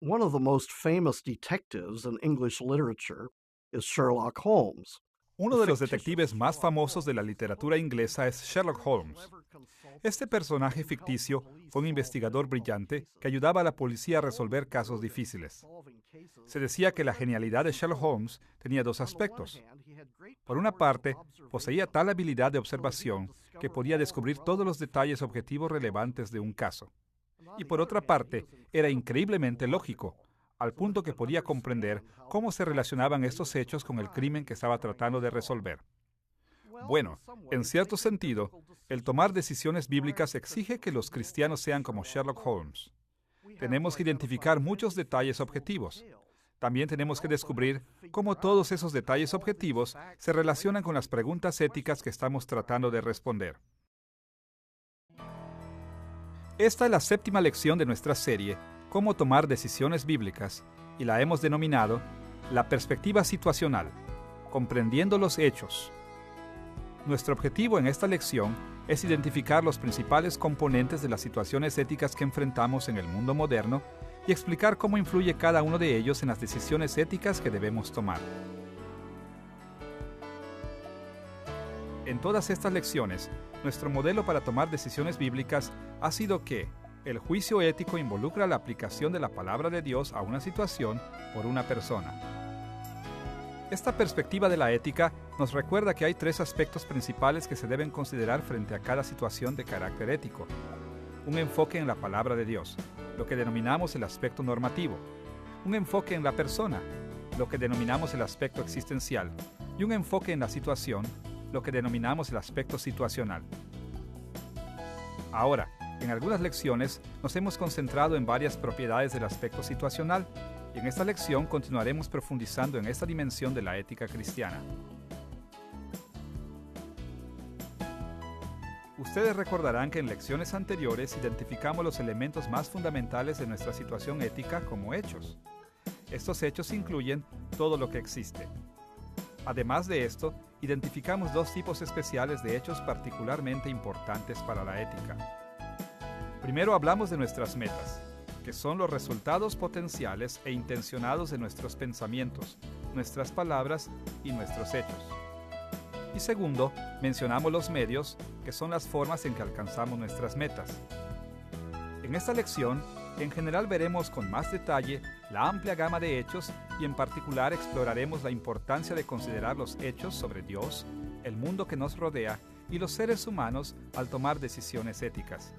One of the most famous detectives in English literature is Sherlock Holmes. Uno de los detectives más famosos de la literatura inglesa es Sherlock Holmes. Este personaje ficticio fue un investigador brillante que ayudaba a la policía a resolver casos difíciles. Se decía que la genialidad de Sherlock Holmes tenía dos aspectos. Por una parte, poseía tal habilidad de observación que podía descubrir todos los detalles objetivos relevantes de un caso. Y por otra parte, era increíblemente lógico, al punto que podía comprender cómo se relacionaban estos hechos con el crimen que estaba tratando de resolver. Bueno, en cierto sentido, el tomar decisiones bíblicas exige que los cristianos sean como Sherlock Holmes. Tenemos que identificar muchos detalles objetivos. También tenemos que descubrir cómo todos esos detalles objetivos se relacionan con las preguntas éticas que estamos tratando de responder. Esta es la séptima lección de nuestra serie, Cómo tomar decisiones bíblicas, y la hemos denominado La perspectiva situacional, comprendiendo los hechos. Nuestro objetivo en esta lección es identificar los principales componentes de las situaciones éticas que enfrentamos en el mundo moderno y explicar cómo influye cada uno de ellos en las decisiones éticas que debemos tomar. En todas estas lecciones, nuestro modelo para tomar decisiones bíblicas ha sido que el juicio ético involucra la aplicación de la palabra de Dios a una situación por una persona. Esta perspectiva de la ética nos recuerda que hay tres aspectos principales que se deben considerar frente a cada situación de carácter ético. Un enfoque en la palabra de Dios, lo que denominamos el aspecto normativo. Un enfoque en la persona, lo que denominamos el aspecto existencial. Y un enfoque en la situación, lo que denominamos el aspecto situacional. Ahora, en algunas lecciones nos hemos concentrado en varias propiedades del aspecto situacional y en esta lección continuaremos profundizando en esta dimensión de la ética cristiana. Ustedes recordarán que en lecciones anteriores identificamos los elementos más fundamentales de nuestra situación ética como hechos. Estos hechos incluyen todo lo que existe. Además de esto, identificamos dos tipos especiales de hechos particularmente importantes para la ética. Primero hablamos de nuestras metas, que son los resultados potenciales e intencionados de nuestros pensamientos, nuestras palabras y nuestros hechos. Y segundo, mencionamos los medios, que son las formas en que alcanzamos nuestras metas. En esta lección, en general veremos con más detalle la amplia gama de hechos y en particular exploraremos la importancia de considerar los hechos sobre Dios, el mundo que nos rodea y los seres humanos al tomar decisiones éticas.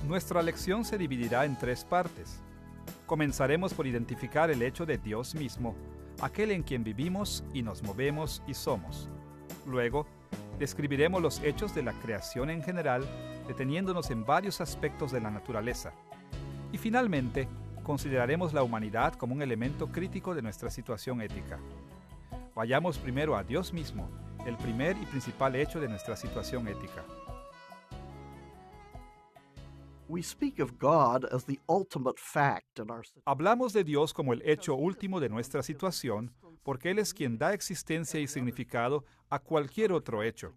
Nuestra lección se dividirá en tres partes. Comenzaremos por identificar el hecho de Dios mismo, aquel en quien vivimos y nos movemos y somos. Luego, describiremos los hechos de la creación en general, deteniéndonos en varios aspectos de la naturaleza. Y finalmente, consideraremos la humanidad como un elemento crítico de nuestra situación ética. Vayamos primero a Dios mismo, el primer y principal hecho de nuestra situación ética. We speak of God as the ultimate fact in our situation. Hablamos de Dios como el hecho último de nuestra situación, porque Él es quien da existencia y significado a cualquier otro hecho.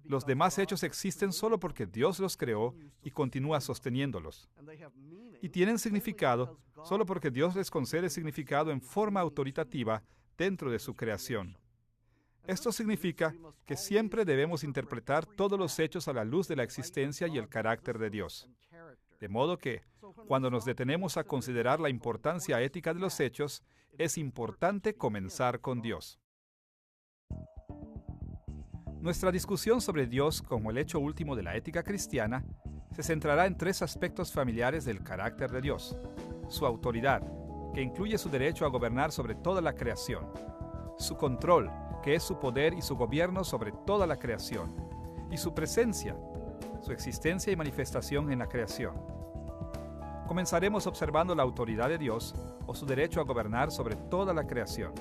Los demás hechos existen solo porque Dios los creó y continúa sosteniéndolos. Y tienen significado solo porque Dios les concede significado en forma autoritativa dentro de su creación. Esto significa que siempre debemos interpretar todos los hechos a la luz de la existencia y el carácter de Dios. De modo que, cuando nos detenemos a considerar la importancia ética de los hechos, es importante comenzar con Dios. Nuestra discusión sobre Dios como el hecho último de la ética cristiana se centrará en tres aspectos familiares del carácter de Dios. Su autoridad, que incluye su derecho a gobernar sobre toda la creación. Su control, que es su poder y su gobierno sobre toda la creación. Y su presencia, su existencia y manifestación en la creación. Comenzaremos observando la autoridad de Dios o su derecho a gobernar sobre toda la creación.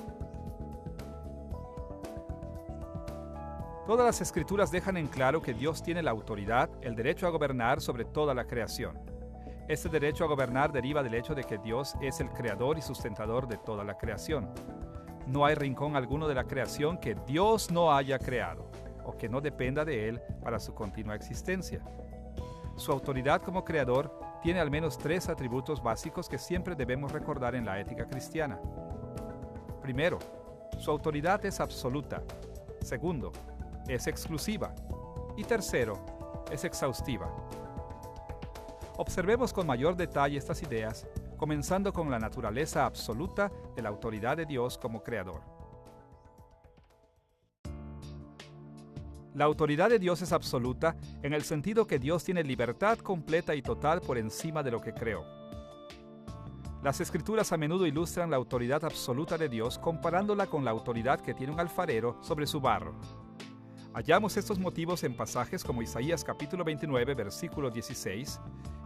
Todas las escrituras dejan en claro que Dios tiene la autoridad, el derecho a gobernar sobre toda la creación. Este derecho a gobernar deriva del hecho de que Dios es el creador y sustentador de toda la creación. No hay rincón alguno de la creación que Dios no haya creado o que no dependa de Él para su continua existencia. Su autoridad como creador tiene al menos 3 atributos básicos que siempre debemos recordar en la ética cristiana. Primero, su autoridad es absoluta. Segundo, es exclusiva. Y tercero, es exhaustiva. Observemos con mayor detalle estas ideas, comenzando con la naturaleza absoluta de la autoridad de Dios como creador. La autoridad de Dios es absoluta en el sentido que Dios tiene libertad completa y total por encima de lo que creó. Las Escrituras a menudo ilustran la autoridad absoluta de Dios comparándola con la autoridad que tiene un alfarero sobre su barro. Hallamos estos motivos en pasajes como Isaías capítulo 29, versículo 16,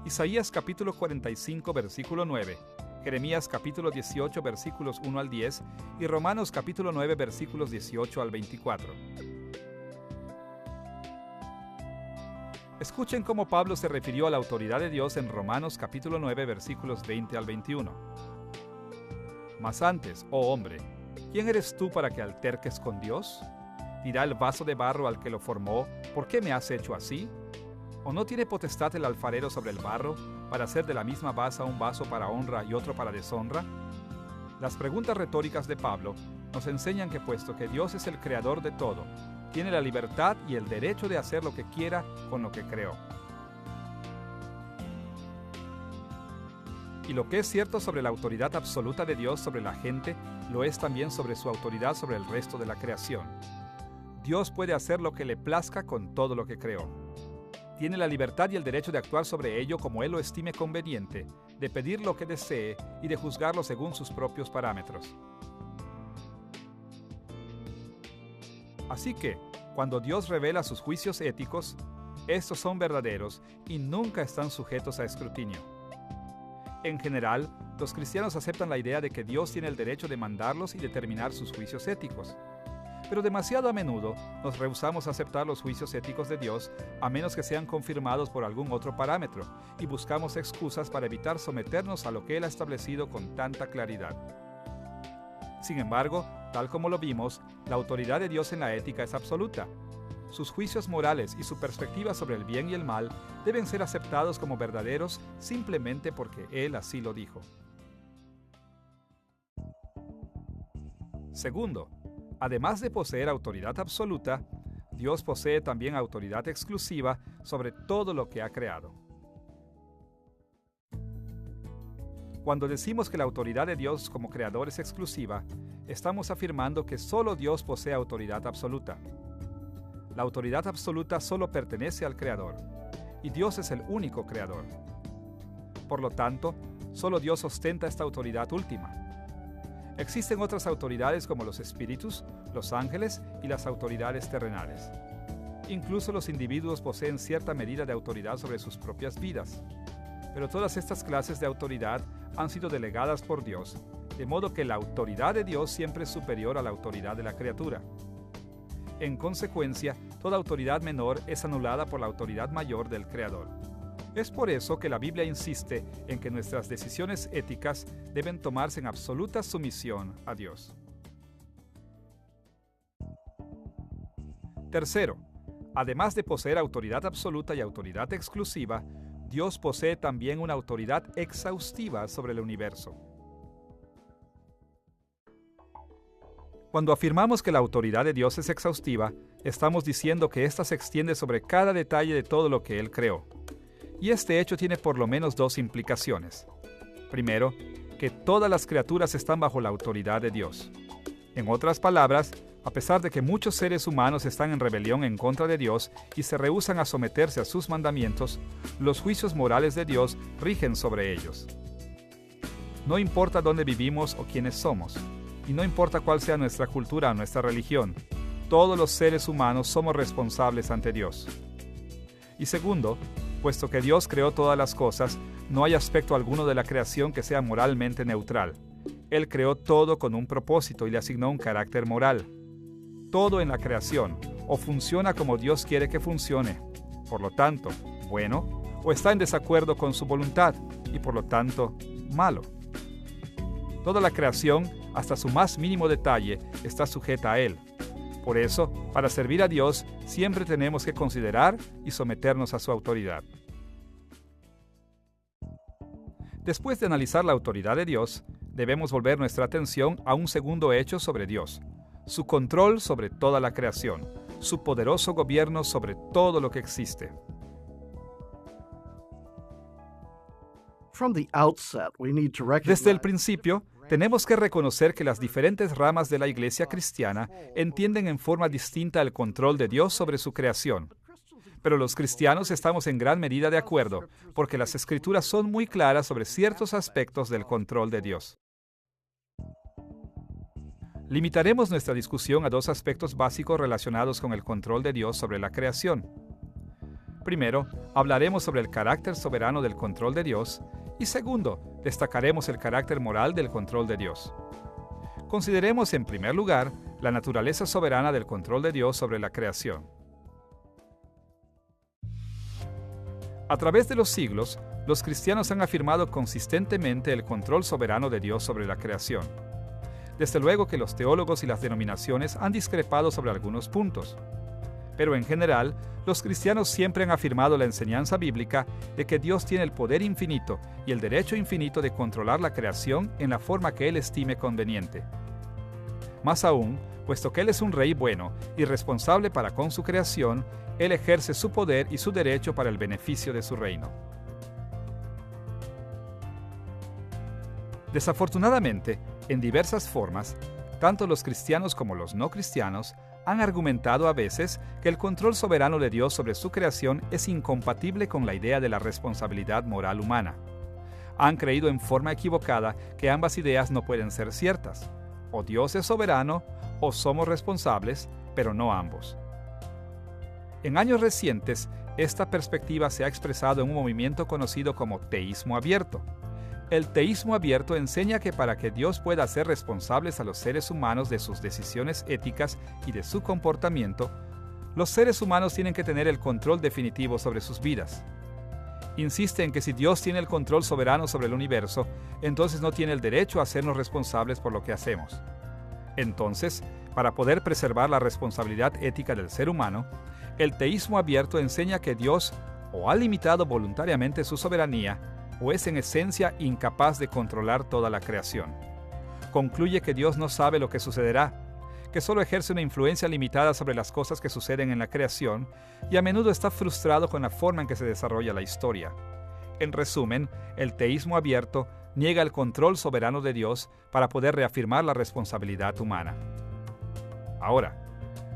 Isaías capítulo 45, versículo 9, Jeremías capítulo 18, versículos 1 al 10 y Romanos capítulo 9, versículos 18 al 24. Escuchen cómo Pablo se refirió a la autoridad de Dios en Romanos capítulo 9, versículos 20 al 21. Mas antes, oh hombre, ¿quién eres tú para que alterques con Dios? ¿Dirá el vaso de barro al que lo formó, ¿por qué me has hecho así? ¿O no tiene potestad el alfarero sobre el barro, para hacer de la misma basa un vaso para honra y otro para deshonra? Las preguntas retóricas de Pablo nos enseñan que puesto que Dios es el creador de todo, tiene la libertad y el derecho de hacer lo que quiera con lo que creó. Y lo que es cierto sobre la autoridad absoluta de Dios sobre la gente, lo es también sobre su autoridad sobre el resto de la creación. Dios puede hacer lo que le plazca con todo lo que creó. Tiene la libertad y el derecho de actuar sobre ello como Él lo estime conveniente, de pedir lo que desee y de juzgarlo según sus propios parámetros. Así que, cuando Dios revela sus juicios éticos, estos son verdaderos y nunca están sujetos a escrutinio. En general, los cristianos aceptan la idea de que Dios tiene el derecho de mandarlos y determinar sus juicios éticos. Pero demasiado a menudo nos rehusamos a aceptar los juicios éticos de Dios a menos que sean confirmados por algún otro parámetro y buscamos excusas para evitar someternos a lo que Él ha establecido con tanta claridad. Sin embargo, tal como lo vimos, la autoridad de Dios en la ética es absoluta. Sus juicios morales y su perspectiva sobre el bien y el mal deben ser aceptados como verdaderos simplemente porque Él así lo dijo. Segundo, además de poseer autoridad absoluta, Dios posee también autoridad exclusiva sobre todo lo que ha creado. Cuando decimos que la autoridad de Dios como creador es exclusiva, estamos afirmando que solo Dios posee autoridad absoluta. La autoridad absoluta solo pertenece al Creador, y Dios es el único Creador. Por lo tanto, solo Dios ostenta esta autoridad última. Existen otras autoridades como los espíritus, los ángeles y las autoridades terrenales. Incluso los individuos poseen cierta medida de autoridad sobre sus propias vidas. Pero todas estas clases de autoridad han sido delegadas por Dios, de modo que la autoridad de Dios siempre es superior a la autoridad de la criatura. En consecuencia, toda autoridad menor es anulada por la autoridad mayor del Creador. Es por eso que la Biblia insiste en que nuestras decisiones éticas deben tomarse en absoluta sumisión a Dios. Tercero, además de poseer autoridad absoluta y autoridad exclusiva, Dios posee también una autoridad exhaustiva sobre el universo. Cuando afirmamos que la autoridad de Dios es exhaustiva, estamos diciendo que ésta se extiende sobre cada detalle de todo lo que Él creó. Y este hecho tiene por lo menos dos implicaciones. Primero, que todas las criaturas están bajo la autoridad de Dios. En otras palabras, a pesar de que muchos seres humanos están en rebelión en contra de Dios y se rehúsan a someterse a sus mandamientos, los juicios morales de Dios rigen sobre ellos. No importa dónde vivimos o quiénes somos, y no importa cuál sea nuestra cultura o nuestra religión, todos los seres humanos somos responsables ante Dios. Y segundo, puesto que Dios creó todas las cosas, no hay aspecto alguno de la creación que sea moralmente neutral. Él creó todo con un propósito y le asignó un carácter moral. Todo en la creación o funciona como Dios quiere que funcione, por lo tanto, bueno, o está en desacuerdo con su voluntad y por lo tanto, malo. Toda la creación, hasta su más mínimo detalle, está sujeta a Él. Por eso, para servir a Dios, siempre tenemos que considerar y someternos a su autoridad. Después de analizar la autoridad de Dios, debemos volver nuestra atención a un segundo hecho sobre Dios: su control sobre toda la creación, su poderoso gobierno sobre todo lo que existe. Desde el principio, tenemos que reconocer que las diferentes ramas de la Iglesia cristiana entienden en forma distinta el control de Dios sobre su creación. Pero los cristianos estamos en gran medida de acuerdo, porque las Escrituras son muy claras sobre ciertos aspectos del control de Dios. Limitaremos nuestra discusión a dos aspectos básicos relacionados con el control de Dios sobre la creación. Primero, hablaremos sobre el carácter soberano del control de Dios, y segundo, destacaremos el carácter moral del control de Dios. Consideremos en primer lugar la naturaleza soberana del control de Dios sobre la creación. A través de los siglos, los cristianos han afirmado consistentemente el control soberano de Dios sobre la creación. Desde luego que los teólogos y las denominaciones han discrepado sobre algunos puntos. Pero en general, los cristianos siempre han afirmado la enseñanza bíblica de que Dios tiene el poder infinito y el derecho infinito de controlar la creación en la forma que Él estime conveniente. Más aún, puesto que Él es un rey bueno y responsable para con su creación, Él ejerce su poder y su derecho para el beneficio de su reino. Desafortunadamente, en diversas formas, tanto los cristianos como los no cristianos han argumentado a veces que el control soberano de Dios sobre su creación es incompatible con la idea de la responsabilidad moral humana. Han creído en forma equivocada que ambas ideas no pueden ser ciertas. O Dios es soberano, o somos responsables, pero no ambos. En años recientes, esta perspectiva se ha expresado en un movimiento conocido como teísmo abierto. El teísmo abierto enseña que para que Dios pueda hacer responsables a los seres humanos de sus decisiones éticas y de su comportamiento, los seres humanos tienen que tener el control definitivo sobre sus vidas. Insiste en que si Dios tiene el control soberano sobre el universo, entonces no tiene el derecho a hacernos responsables por lo que hacemos. Entonces, para poder preservar la responsabilidad ética del ser humano, el teísmo abierto enseña que Dios o ha limitado voluntariamente su soberanía, o es en esencia incapaz de controlar toda la creación. Concluye que Dios no sabe lo que sucederá, que solo ejerce una influencia limitada sobre las cosas que suceden en la creación y a menudo está frustrado con la forma en que se desarrolla la historia. En resumen, el teísmo abierto niega el control soberano de Dios para poder reafirmar la responsabilidad humana. Ahora,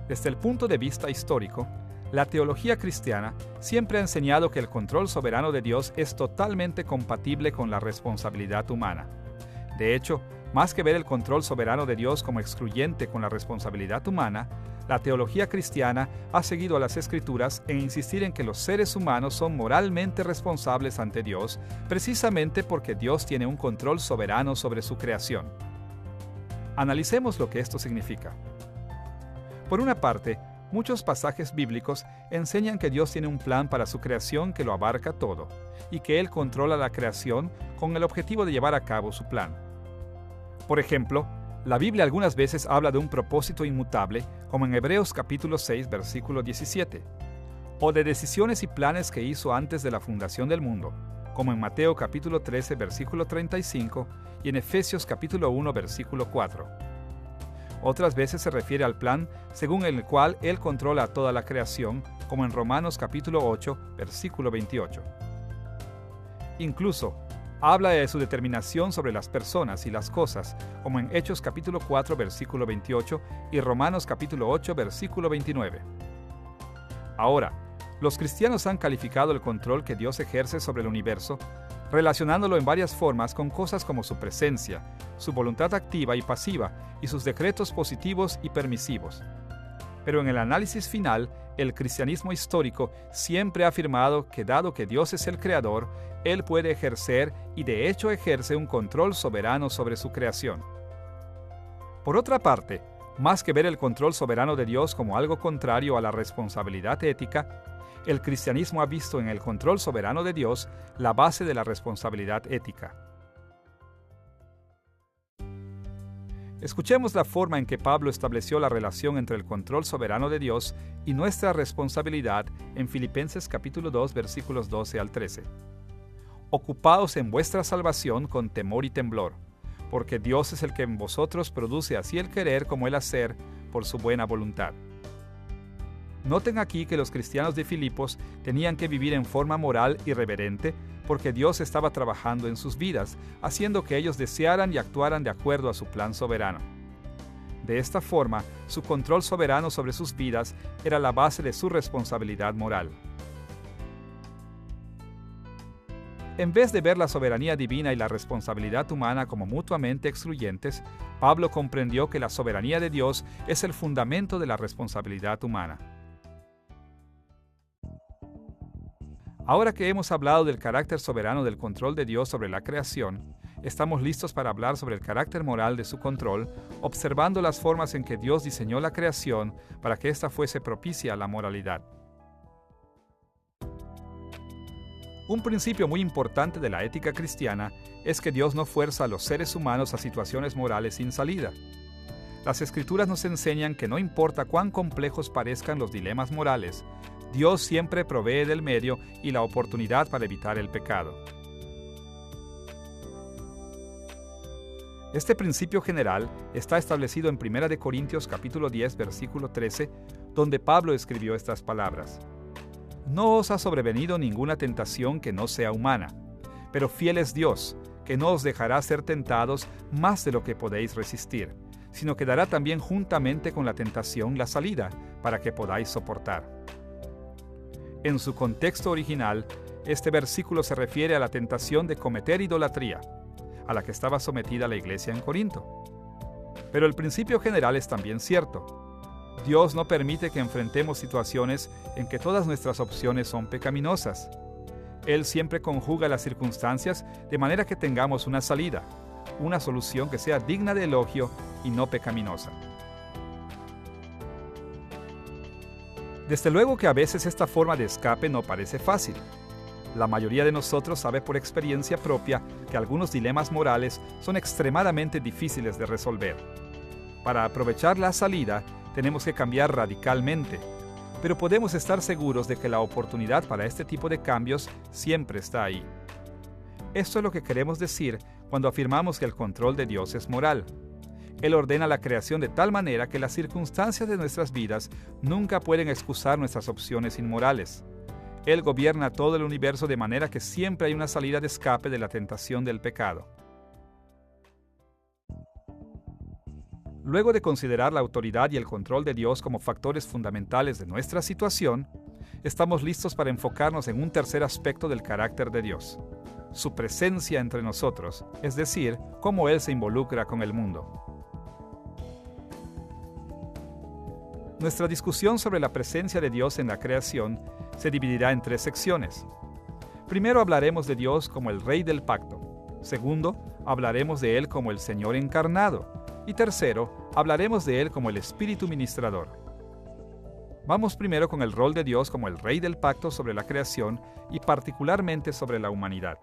desde el punto de vista histórico, la teología cristiana siempre ha enseñado que el control soberano de Dios es totalmente compatible con la responsabilidad humana. De hecho, más que ver el control soberano de Dios como excluyente con la responsabilidad humana, la teología cristiana ha seguido a las Escrituras en insistir en que los seres humanos son moralmente responsables ante Dios, precisamente porque Dios tiene un control soberano sobre su creación. Analicemos lo que esto significa. Por una parte, muchos pasajes bíblicos enseñan que Dios tiene un plan para su creación que lo abarca todo, y que Él controla la creación con el objetivo de llevar a cabo su plan. Por ejemplo, la Biblia algunas veces habla de un propósito inmutable, como en Hebreos capítulo 6, versículo 17, o de decisiones y planes que hizo antes de la fundación del mundo, como en Mateo capítulo 13, versículo 35, y en Efesios capítulo 1, versículo 4. Otras veces se refiere al plan según el cual Él controla toda la creación, como en Romanos capítulo 8, versículo 28. Incluso, habla de su determinación sobre las personas y las cosas, como en Hechos capítulo 4, versículo 28 y Romanos capítulo 8, versículo 29. Ahora, los cristianos han calificado el control que Dios ejerce sobre el universo, relacionándolo en varias formas con cosas como su presencia, su voluntad activa y pasiva y sus decretos positivos y permisivos. Pero en el análisis final, el cristianismo histórico siempre ha afirmado que dado que Dios es el creador, Él puede ejercer y de hecho ejerce un control soberano sobre su creación. Por otra parte, más que ver el control soberano de Dios como algo contrario a la responsabilidad ética, el cristianismo ha visto en el control soberano de Dios la base de la responsabilidad ética. Escuchemos la forma en que Pablo estableció la relación entre el control soberano de Dios y nuestra responsabilidad en Filipenses capítulo 2, versículos 12 al 13. ocupaos en vuestra salvación con temor y temblor, porque Dios es el que en vosotros produce así el querer como el hacer por su buena voluntad. Noten aquí que los cristianos de Filipos tenían que vivir en forma moral y reverente porque Dios estaba trabajando en sus vidas, haciendo que ellos desearan y actuaran de acuerdo a su plan soberano. De esta forma, su control soberano sobre sus vidas era la base de su responsabilidad moral. En vez de ver la soberanía divina y la responsabilidad humana como mutuamente excluyentes, Pablo comprendió que la soberanía de Dios es el fundamento de la responsabilidad humana. Ahora que hemos hablado del carácter soberano del control de Dios sobre la creación, estamos listos para hablar sobre el carácter moral de su control, observando las formas en que Dios diseñó la creación para que ésta fuese propicia a la moralidad. Un principio muy importante de la ética cristiana es que Dios no fuerza a los seres humanos a situaciones morales sin salida. Las Escrituras nos enseñan que no importa cuán complejos parezcan los dilemas morales, Dios siempre provee del medio y la oportunidad para evitar el pecado. Este principio general está establecido en 1 Corintios capítulo 10, versículo 13, donde Pablo escribió estas palabras: No os ha sobrevenido ninguna tentación que no sea humana, pero fiel es Dios, que no os dejará ser tentados más de lo que podéis resistir, sino que dará también juntamente con la tentación la salida, para que podáis soportar. En su contexto original, este versículo se refiere a la tentación de cometer idolatría, a la que estaba sometida la iglesia en Corinto. Pero el principio general es también cierto. Dios no permite que enfrentemos situaciones en que todas nuestras opciones son pecaminosas. Él siempre conjuga las circunstancias de manera que tengamos una salida, una solución que sea digna de elogio y no pecaminosa. Desde luego que a veces esta forma de escape no parece fácil. La mayoría de nosotros sabe por experiencia propia que algunos dilemas morales son extremadamente difíciles de resolver. Para aprovechar la salida, tenemos que cambiar radicalmente, pero podemos estar seguros de que la oportunidad para este tipo de cambios siempre está ahí. Esto es lo que queremos decir cuando afirmamos que el control de Dios es moral. Él ordena la creación de tal manera que las circunstancias de nuestras vidas nunca pueden excusar nuestras opciones inmorales. Él gobierna todo el universo de manera que siempre hay una salida de escape de la tentación del pecado. Luego de considerar la autoridad y el control de Dios como factores fundamentales de nuestra situación, estamos listos para enfocarnos en un tercer aspecto del carácter de Dios: su presencia entre nosotros, es decir, cómo Él se involucra con el mundo. Nuestra discusión sobre la presencia de Dios en la creación se dividirá en 3 secciones. Primero hablaremos de Dios como el Rey del Pacto. Segundo, hablaremos de Él como el Señor encarnado. Y tercero, hablaremos de Él como el Espíritu ministrador. Vamos primero con el rol de Dios como el Rey del Pacto sobre la creación y particularmente sobre la humanidad.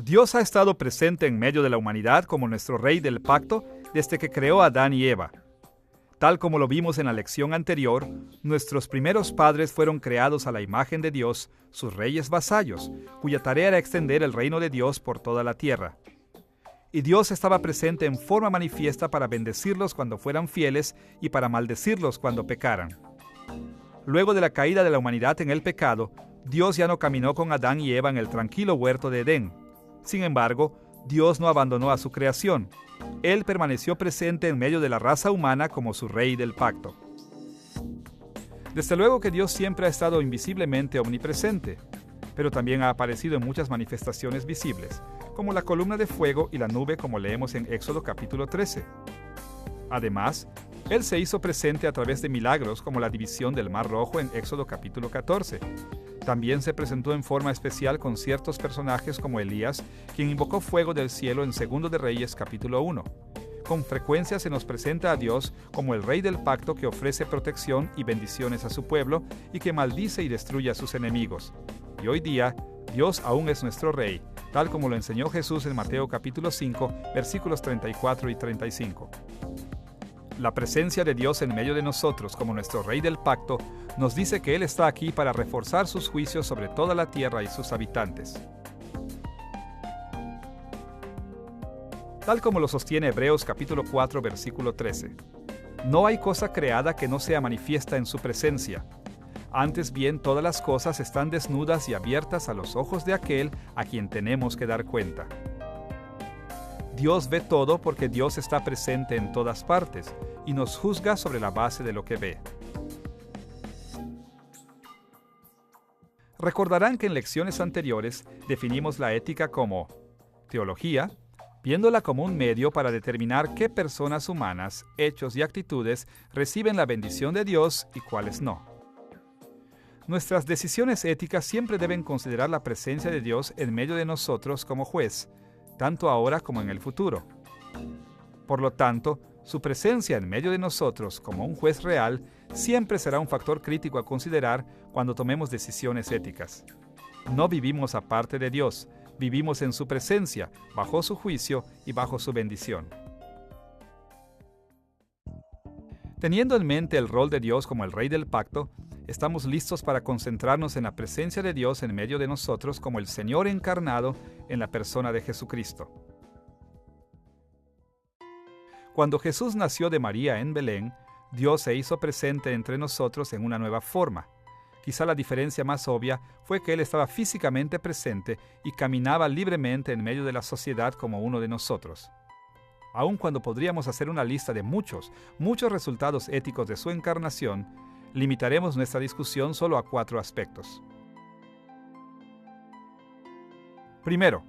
Dios ha estado presente en medio de la humanidad como nuestro Rey del Pacto desde que creó a Adán y Eva. Tal como lo vimos en la lección anterior, nuestros primeros padres fueron creados a la imagen de Dios, sus reyes vasallos, cuya tarea era extender el reino de Dios por toda la tierra. Y Dios estaba presente en forma manifiesta para bendecirlos cuando fueran fieles y para maldecirlos cuando pecaran. Luego de la caída de la humanidad en el pecado, Dios ya no caminó con Adán y Eva en el tranquilo huerto de Edén. Sin embargo, Dios no abandonó a su creación. Él permaneció presente en medio de la raza humana como su Rey del Pacto. Desde luego que Dios siempre ha estado invisiblemente omnipresente, pero también ha aparecido en muchas manifestaciones visibles, como la columna de fuego y la nube, como leemos en Éxodo capítulo 13. Además, Él se hizo presente a través de milagros como la división del Mar Rojo en Éxodo capítulo 14. También se presentó en forma especial con ciertos personajes como Elías, quien invocó fuego del cielo en 2 de Reyes capítulo 1. Con frecuencia se nos presenta a Dios como el Rey del Pacto que ofrece protección y bendiciones a su pueblo y que maldice y destruye a sus enemigos. Y hoy día, Dios aún es nuestro Rey, tal como lo enseñó Jesús en Mateo capítulo 5, versículos 34 y 35. La presencia de Dios en medio de nosotros como nuestro Rey del Pacto nos dice que Él está aquí para reforzar sus juicios sobre toda la tierra y sus habitantes. Tal como lo sostiene Hebreos capítulo 4, versículo 13. No hay cosa creada que no sea manifiesta en su presencia. Antes bien, todas las cosas están desnudas y abiertas a los ojos de aquel a quien tenemos que dar cuenta. Dios ve todo porque Dios está presente en todas partes y nos juzga sobre la base de lo que ve. Recordarán que en lecciones anteriores definimos la ética como teología, viéndola como un medio para determinar qué personas humanas, hechos y actitudes reciben la bendición de Dios y cuáles no. Nuestras decisiones éticas siempre deben considerar la presencia de Dios en medio de nosotros como juez, tanto ahora como en el futuro. Por lo tanto, su presencia en medio de nosotros como un juez real siempre será un factor crítico a considerar cuando tomemos decisiones éticas. No vivimos aparte de Dios, vivimos en su presencia, bajo su juicio y bajo su bendición. Teniendo en mente el rol de Dios como el Rey del Pacto, estamos listos para concentrarnos en la presencia de Dios en medio de nosotros como el Señor encarnado en la persona de Jesucristo. Cuando Jesús nació de María en Belén, Dios se hizo presente entre nosotros en una nueva forma. Quizá la diferencia más obvia fue que Él estaba físicamente presente y caminaba libremente en medio de la sociedad como uno de nosotros. Aun cuando podríamos hacer una lista de muchos resultados éticos de su encarnación, limitaremos nuestra discusión solo a 4 aspectos. Primero,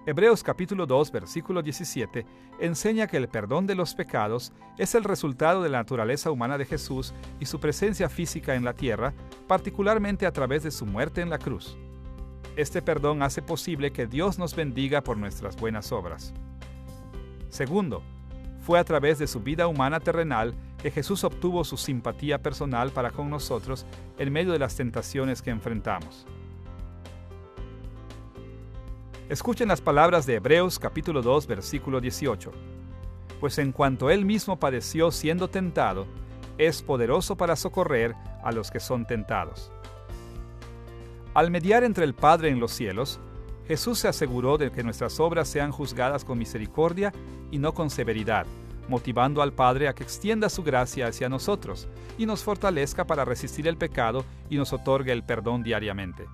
Hebreos capítulo 2, versículo 17, enseña que el perdón de los pecados es el resultado de la naturaleza humana de Jesús y su presencia física en la tierra, particularmente a través de su muerte en la cruz. Este perdón hace posible que Dios nos bendiga por nuestras buenas obras. Segundo, fue a través de su vida humana terrenal que Jesús obtuvo su simpatía personal para con nosotros en medio de las tentaciones que enfrentamos. Escuchen las palabras de Hebreos capítulo 2, versículo 18. Pues en cuanto Él mismo padeció siendo tentado, es poderoso para socorrer a los que son tentados. Al mediar entre el Padre en los cielos, Jesús se aseguró de que nuestras obras sean juzgadas con misericordia y no con severidad, motivando al Padre a que extienda su gracia hacia nosotros y nos fortalezca para resistir el pecado y nos otorgue el perdón diariamente.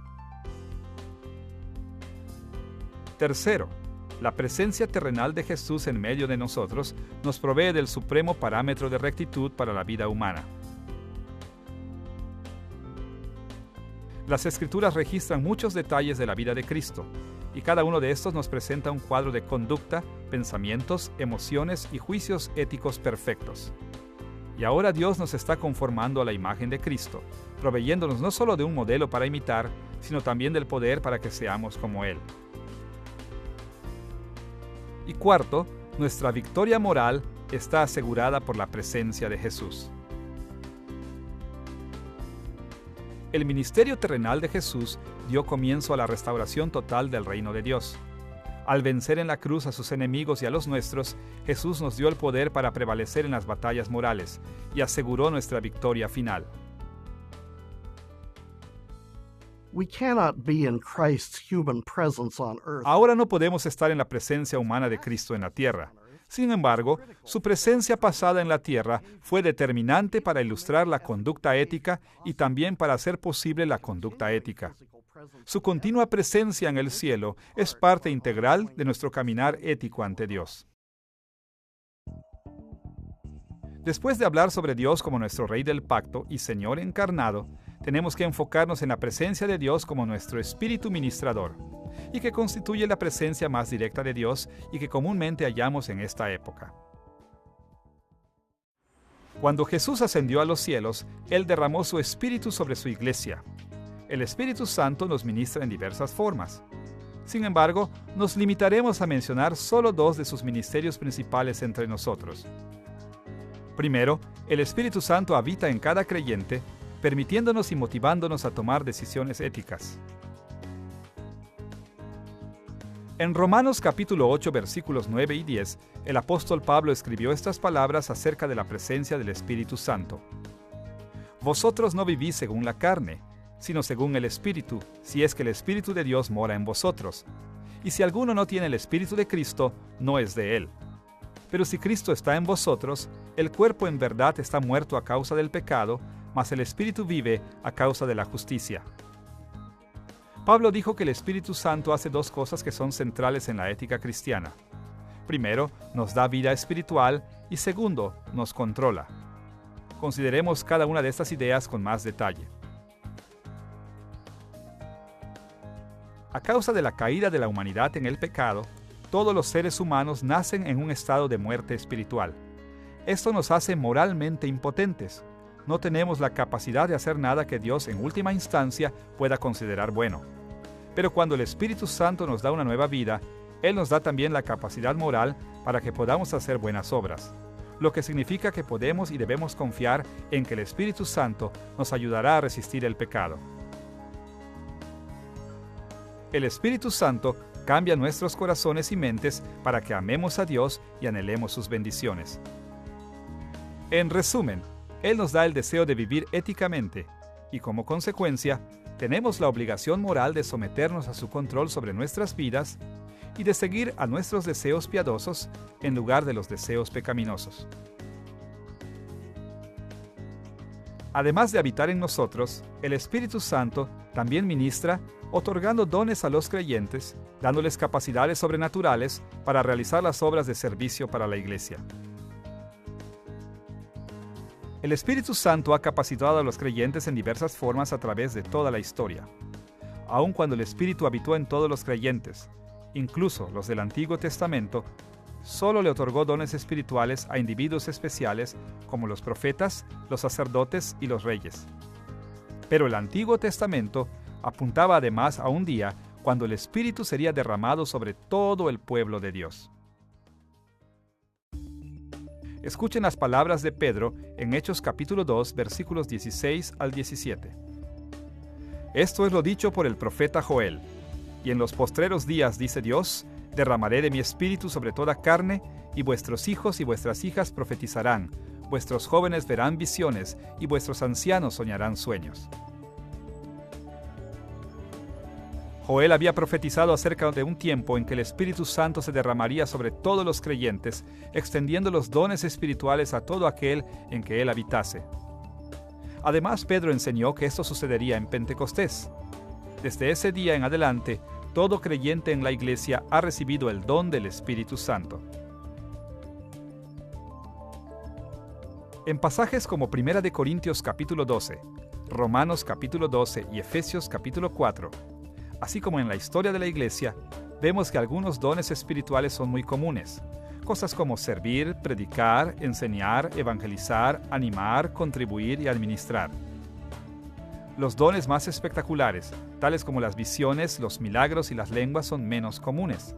Tercero, la presencia terrenal de Jesús en medio de nosotros nos provee del supremo parámetro de rectitud para la vida humana. Las Escrituras registran muchos detalles de la vida de Cristo, y cada uno de estos nos presenta un cuadro de conducta, pensamientos, emociones y juicios éticos perfectos. Y ahora Dios nos está conformando a la imagen de Cristo, proveyéndonos no solo de un modelo para imitar, sino también del poder para que seamos como Él. Y cuarto, nuestra victoria moral está asegurada por la presencia de Jesús. El ministerio terrenal de Jesús dio comienzo a la restauración total del reino de Dios. Al vencer en la cruz a sus enemigos y a los nuestros, Jesús nos dio el poder para prevalecer en las batallas morales y aseguró nuestra victoria final. Ahora no podemos estar en la presencia humana de Cristo en la tierra. Sin embargo, su presencia pasada en la tierra fue determinante para ilustrar la conducta ética y también para hacer posible la conducta ética. Su continua presencia en el cielo es parte integral de nuestro caminar ético ante Dios. Después de hablar sobre Dios como nuestro Rey del Pacto y Señor encarnado, tenemos que enfocarnos en la presencia de Dios como nuestro Espíritu ministrador, y que constituye la presencia más directa de Dios y que comúnmente hallamos en esta época. Cuando Jesús ascendió a los cielos, Él derramó su Espíritu sobre su iglesia. El Espíritu Santo nos ministra en diversas formas. Sin embargo, nos limitaremos a mencionar solo 2 de sus ministerios principales entre nosotros. Primero, el Espíritu Santo habita en cada creyente, permitiéndonos y motivándonos a tomar decisiones éticas. En Romanos capítulo 8 versículos 9 y 10, el apóstol Pablo escribió estas palabras acerca de la presencia del Espíritu Santo. Vosotros no vivís según la carne, sino según el Espíritu, si es que el Espíritu de Dios mora en vosotros. Y si alguno no tiene el Espíritu de Cristo, no es de él. Pero si Cristo está en vosotros, el cuerpo en verdad está muerto a causa del pecado, mas el Espíritu vive a causa de la justicia. Pablo dijo que el Espíritu Santo hace dos cosas que son centrales en la ética cristiana. Primero, nos da vida espiritual y segundo, nos controla. Consideremos cada una de estas ideas con más detalle. A causa de la caída de la humanidad en el pecado, todos los seres humanos nacen en un estado de muerte espiritual. Esto nos hace moralmente impotentes. No tenemos la capacidad de hacer nada que Dios en última instancia pueda considerar bueno. Pero cuando el Espíritu Santo nos da una nueva vida, Él nos da también la capacidad moral para que podamos hacer buenas obras, lo que significa que podemos y debemos confiar en que el Espíritu Santo nos ayudará a resistir el pecado. El Espíritu Santo cambia nuestros corazones y mentes para que amemos a Dios y anhelemos sus bendiciones. En resumen, Él nos da el deseo de vivir éticamente y como consecuencia, tenemos la obligación moral de someternos a su control sobre nuestras vidas y de seguir a nuestros deseos piadosos en lugar de los deseos pecaminosos. Además de habitar en nosotros, el Espíritu Santo también ministra, otorgando dones a los creyentes, dándoles capacidades sobrenaturales para realizar las obras de servicio para la Iglesia. El Espíritu Santo ha capacitado a los creyentes en diversas formas a través de toda la historia. Aun cuando el Espíritu habitó en todos los creyentes, incluso los del Antiguo Testamento, solo le otorgó dones espirituales a individuos especiales como los profetas, los sacerdotes y los reyes. Pero el Antiguo Testamento apuntaba además a un día cuando el Espíritu sería derramado sobre todo el pueblo de Dios. Escuchen las palabras de Pedro en Hechos capítulo 2, versículos 16 al 17. Esto es lo dicho por el profeta Joel. Y en los postreros días, dice Dios, derramaré de mi espíritu sobre toda carne, y vuestros hijos y vuestras hijas profetizarán, vuestros jóvenes verán visiones, y vuestros ancianos soñarán sueños. Joel había profetizado acerca de un tiempo en que el Espíritu Santo se derramaría sobre todos los creyentes, extendiendo los dones espirituales a todo aquel en que él habitase. Además, Pedro enseñó que esto sucedería en Pentecostés. Desde ese día en adelante, todo creyente en la Iglesia ha recibido el don del Espíritu Santo. En pasajes como 1 Corintios capítulo 12, Romanos capítulo 12 y Efesios capítulo 4, así como en la historia de la Iglesia, vemos que algunos dones espirituales son muy comunes. Cosas como servir, predicar, enseñar, evangelizar, animar, contribuir y administrar. Los dones más espectaculares, tales como las visiones, los milagros y las lenguas, son menos comunes.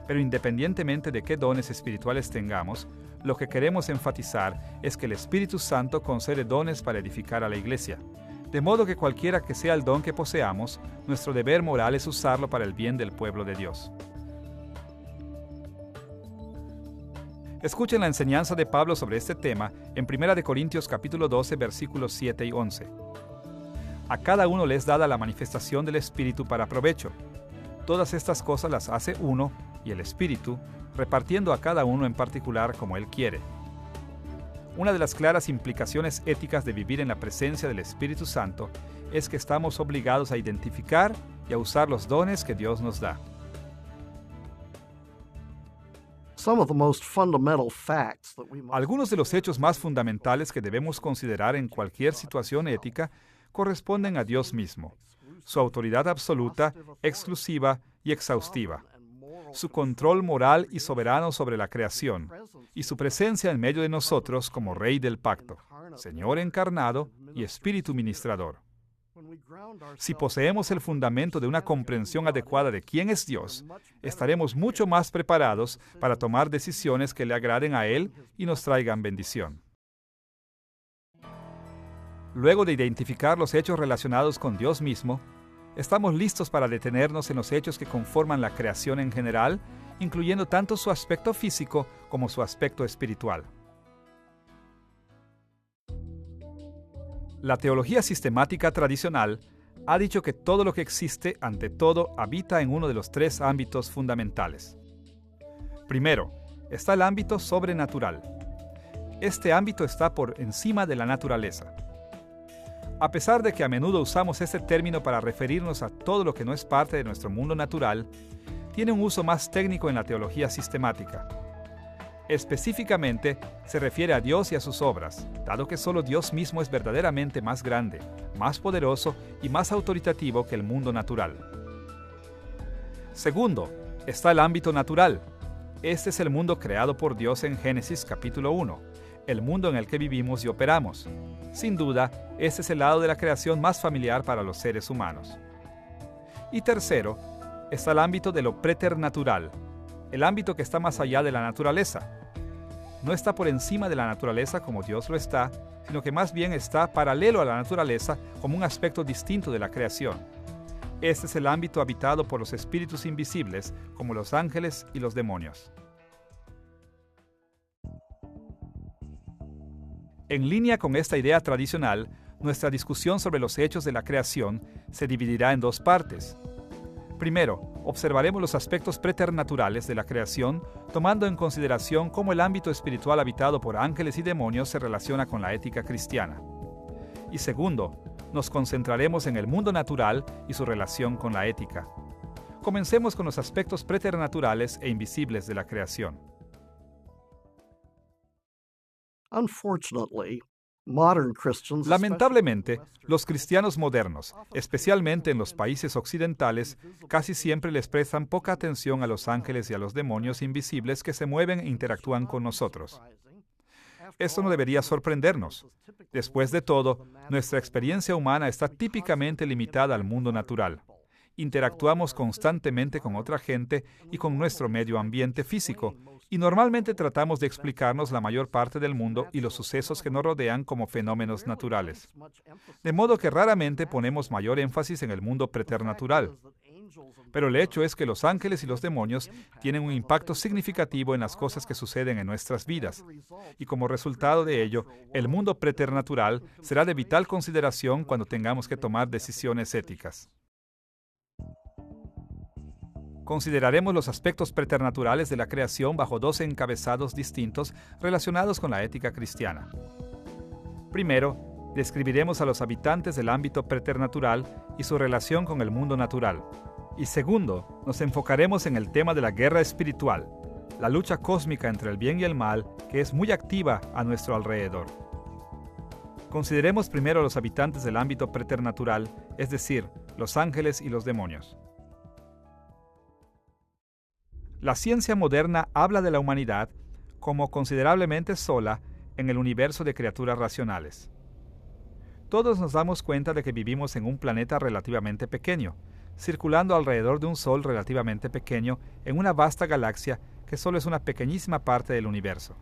Pero independientemente de qué dones espirituales tengamos, lo que queremos enfatizar es que el Espíritu Santo concede dones para edificar a la Iglesia. De modo que cualquiera que sea el don que poseamos, nuestro deber moral es usarlo para el bien del pueblo de Dios. Escuchen la enseñanza de Pablo sobre este tema en 1 Corintios capítulo 12, versículos 7 y 11. A cada uno le es dada la manifestación del Espíritu para provecho. Todas estas cosas las hace uno, y el Espíritu, repartiendo a cada uno en particular como Él quiere. Una de las claras implicaciones éticas de vivir en la presencia del Espíritu Santo es que estamos obligados a identificar y a usar los dones que Dios nos da. Algunos de los hechos más fundamentales que debemos considerar en cualquier situación ética corresponden a Dios mismo, su autoridad absoluta, exclusiva y exhaustiva, su control moral y soberano sobre la creación, y su presencia en medio de nosotros como Rey del pacto, Señor encarnado y Espíritu ministrador. Si poseemos el fundamento de una comprensión adecuada de quién es Dios, estaremos mucho más preparados para tomar decisiones que le agraden a Él y nos traigan bendición. Luego de identificar los hechos relacionados con Dios mismo, Estamos listos para detenernos en los hechos que conforman la creación en general, incluyendo tanto su aspecto físico como su aspecto espiritual. La teología sistemática tradicional ha dicho que todo lo que existe, ante todo, habita en uno de los tres ámbitos fundamentales. Primero, está el ámbito sobrenatural. Este ámbito está por encima de la naturaleza. A pesar de que a menudo usamos este término para referirnos a todo lo que no es parte de nuestro mundo natural, tiene un uso más técnico en la teología sistemática. Específicamente, se refiere a Dios y a sus obras, dado que solo Dios mismo es verdaderamente más grande, más poderoso y más autoritativo que el mundo natural. Segundo, está el ámbito natural. Este es el mundo creado por Dios en Génesis capítulo 1, el mundo en el que vivimos y operamos. Sin duda, este es el lado de la creación más familiar para los seres humanos. Y tercero, está el ámbito de lo preternatural, el ámbito que está más allá de la naturaleza. No está por encima de la naturaleza como Dios lo está, sino que más bien está paralelo a la naturaleza como un aspecto distinto de la creación. Este es el ámbito habitado por los espíritus invisibles, como los ángeles y los demonios. En línea con esta idea tradicional, nuestra discusión sobre los hechos de la creación se dividirá en dos partes. Primero, observaremos los aspectos preternaturales de la creación, tomando en consideración cómo el ámbito espiritual habitado por ángeles y demonios se relaciona con la ética cristiana. Y segundo, nos concentraremos en el mundo natural y su relación con la ética. Comencemos con los aspectos preternaturales e invisibles de la creación. Lamentablemente, los cristianos modernos, especialmente en los países occidentales, casi siempre les prestan poca atención a los ángeles y a los demonios invisibles que se mueven e interactúan con nosotros. Esto no debería sorprendernos. Después de todo, nuestra experiencia humana está típicamente limitada al mundo natural. Interactuamos constantemente con otra gente y con nuestro medio ambiente físico, y normalmente tratamos de explicarnos la mayor parte del mundo y los sucesos que nos rodean como fenómenos naturales. De modo que raramente ponemos mayor énfasis en el mundo preternatural. Pero el hecho es que los ángeles y los demonios tienen un impacto significativo en las cosas que suceden en nuestras vidas. Y como resultado de ello, el mundo preternatural será de vital consideración cuando tengamos que tomar decisiones éticas. Consideraremos los aspectos preternaturales de la creación bajo dos encabezados distintos relacionados con la ética cristiana. Primero, describiremos a los habitantes del ámbito preternatural y su relación con el mundo natural. Y segundo, nos enfocaremos en el tema de la guerra espiritual, la lucha cósmica entre el bien y el mal, que es muy activa a nuestro alrededor. Consideremos primero a los habitantes del ámbito preternatural, es decir, los ángeles y los demonios. La ciencia moderna habla de la humanidad como considerablemente sola en el universo de criaturas racionales. Todos nos damos cuenta de que vivimos en un planeta relativamente pequeño, circulando alrededor de un sol relativamente pequeño en una vasta galaxia que solo es una pequeñísima parte del universo.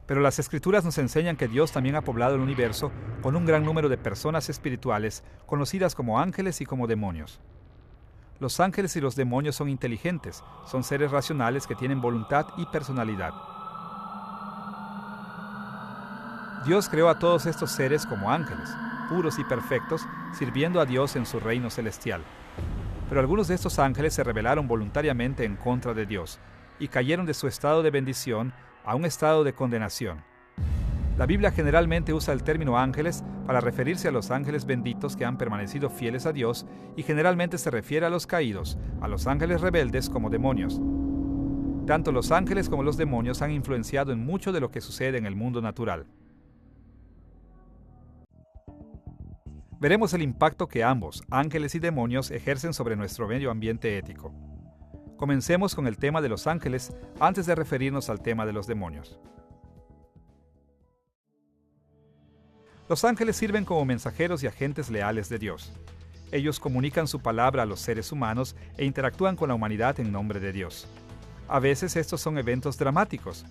Pero las Escrituras nos enseñan que Dios también ha poblado el universo con un gran número de personas espirituales, conocidas como ángeles y como demonios. Los ángeles y los demonios son inteligentes, son seres racionales que tienen voluntad y personalidad. Dios creó a todos estos seres como ángeles, puros y perfectos, sirviendo a Dios en su reino celestial. Pero algunos de estos ángeles se rebelaron voluntariamente en contra de Dios y cayeron de su estado de bendición a un estado de condenación. La Biblia generalmente usa el término ángeles para referirse a los ángeles benditos que han permanecido fieles a Dios y generalmente se refiere a los caídos, a los ángeles rebeldes como demonios. Tanto los ángeles como los demonios han influenciado en mucho de lo que sucede en el mundo natural. Veremos el impacto que ambos, ángeles y demonios, ejercen sobre nuestro medio ambiente ético. Comencemos con el tema de los ángeles antes de referirnos al tema de los demonios. Los ángeles sirven como mensajeros y agentes leales de Dios. Ellos comunican su palabra a los seres humanos e interactúan con la humanidad en nombre de Dios. A veces estos son eventos dramáticos.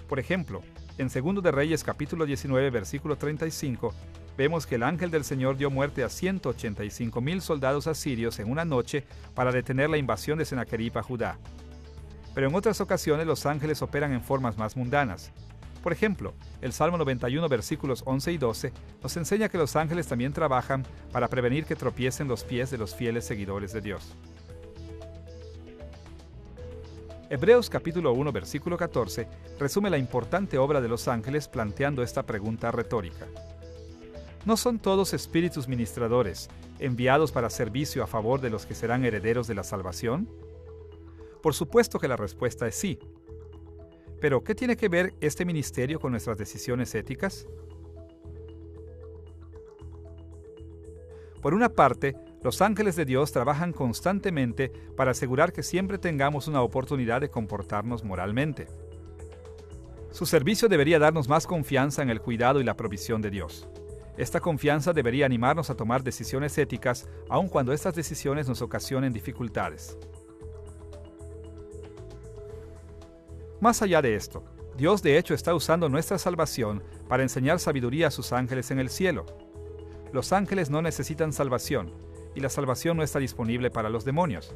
Por ejemplo, en 2 de Reyes capítulo 19, versículo 35, vemos que el ángel del Señor dio muerte a 185,000 soldados asirios en una noche para detener la invasión de Sennacherib a Judá. Pero en otras ocasiones los ángeles operan en formas más mundanas. Por ejemplo, el Salmo 91, versículos 11 y 12, nos enseña que los ángeles también trabajan para prevenir que tropiecen los pies de los fieles seguidores de Dios. Hebreos capítulo 1, versículo 14, resume la importante obra de los ángeles planteando esta pregunta retórica. ¿No son todos espíritus ministradores, enviados para servicio a favor de los que serán herederos de la salvación? Por supuesto que la respuesta es sí. Pero, ¿qué tiene que ver este ministerio con nuestras decisiones éticas? Por una parte, los ángeles de Dios trabajan constantemente para asegurar que siempre tengamos una oportunidad de comportarnos moralmente. Su servicio debería darnos más confianza en el cuidado y la provisión de Dios. Esta confianza debería animarnos a tomar decisiones éticas, aun cuando estas decisiones nos ocasionen dificultades. Más allá de esto, Dios de hecho está usando nuestra salvación para enseñar sabiduría a sus ángeles en el cielo. Los ángeles no necesitan salvación, y la salvación no está disponible para los demonios.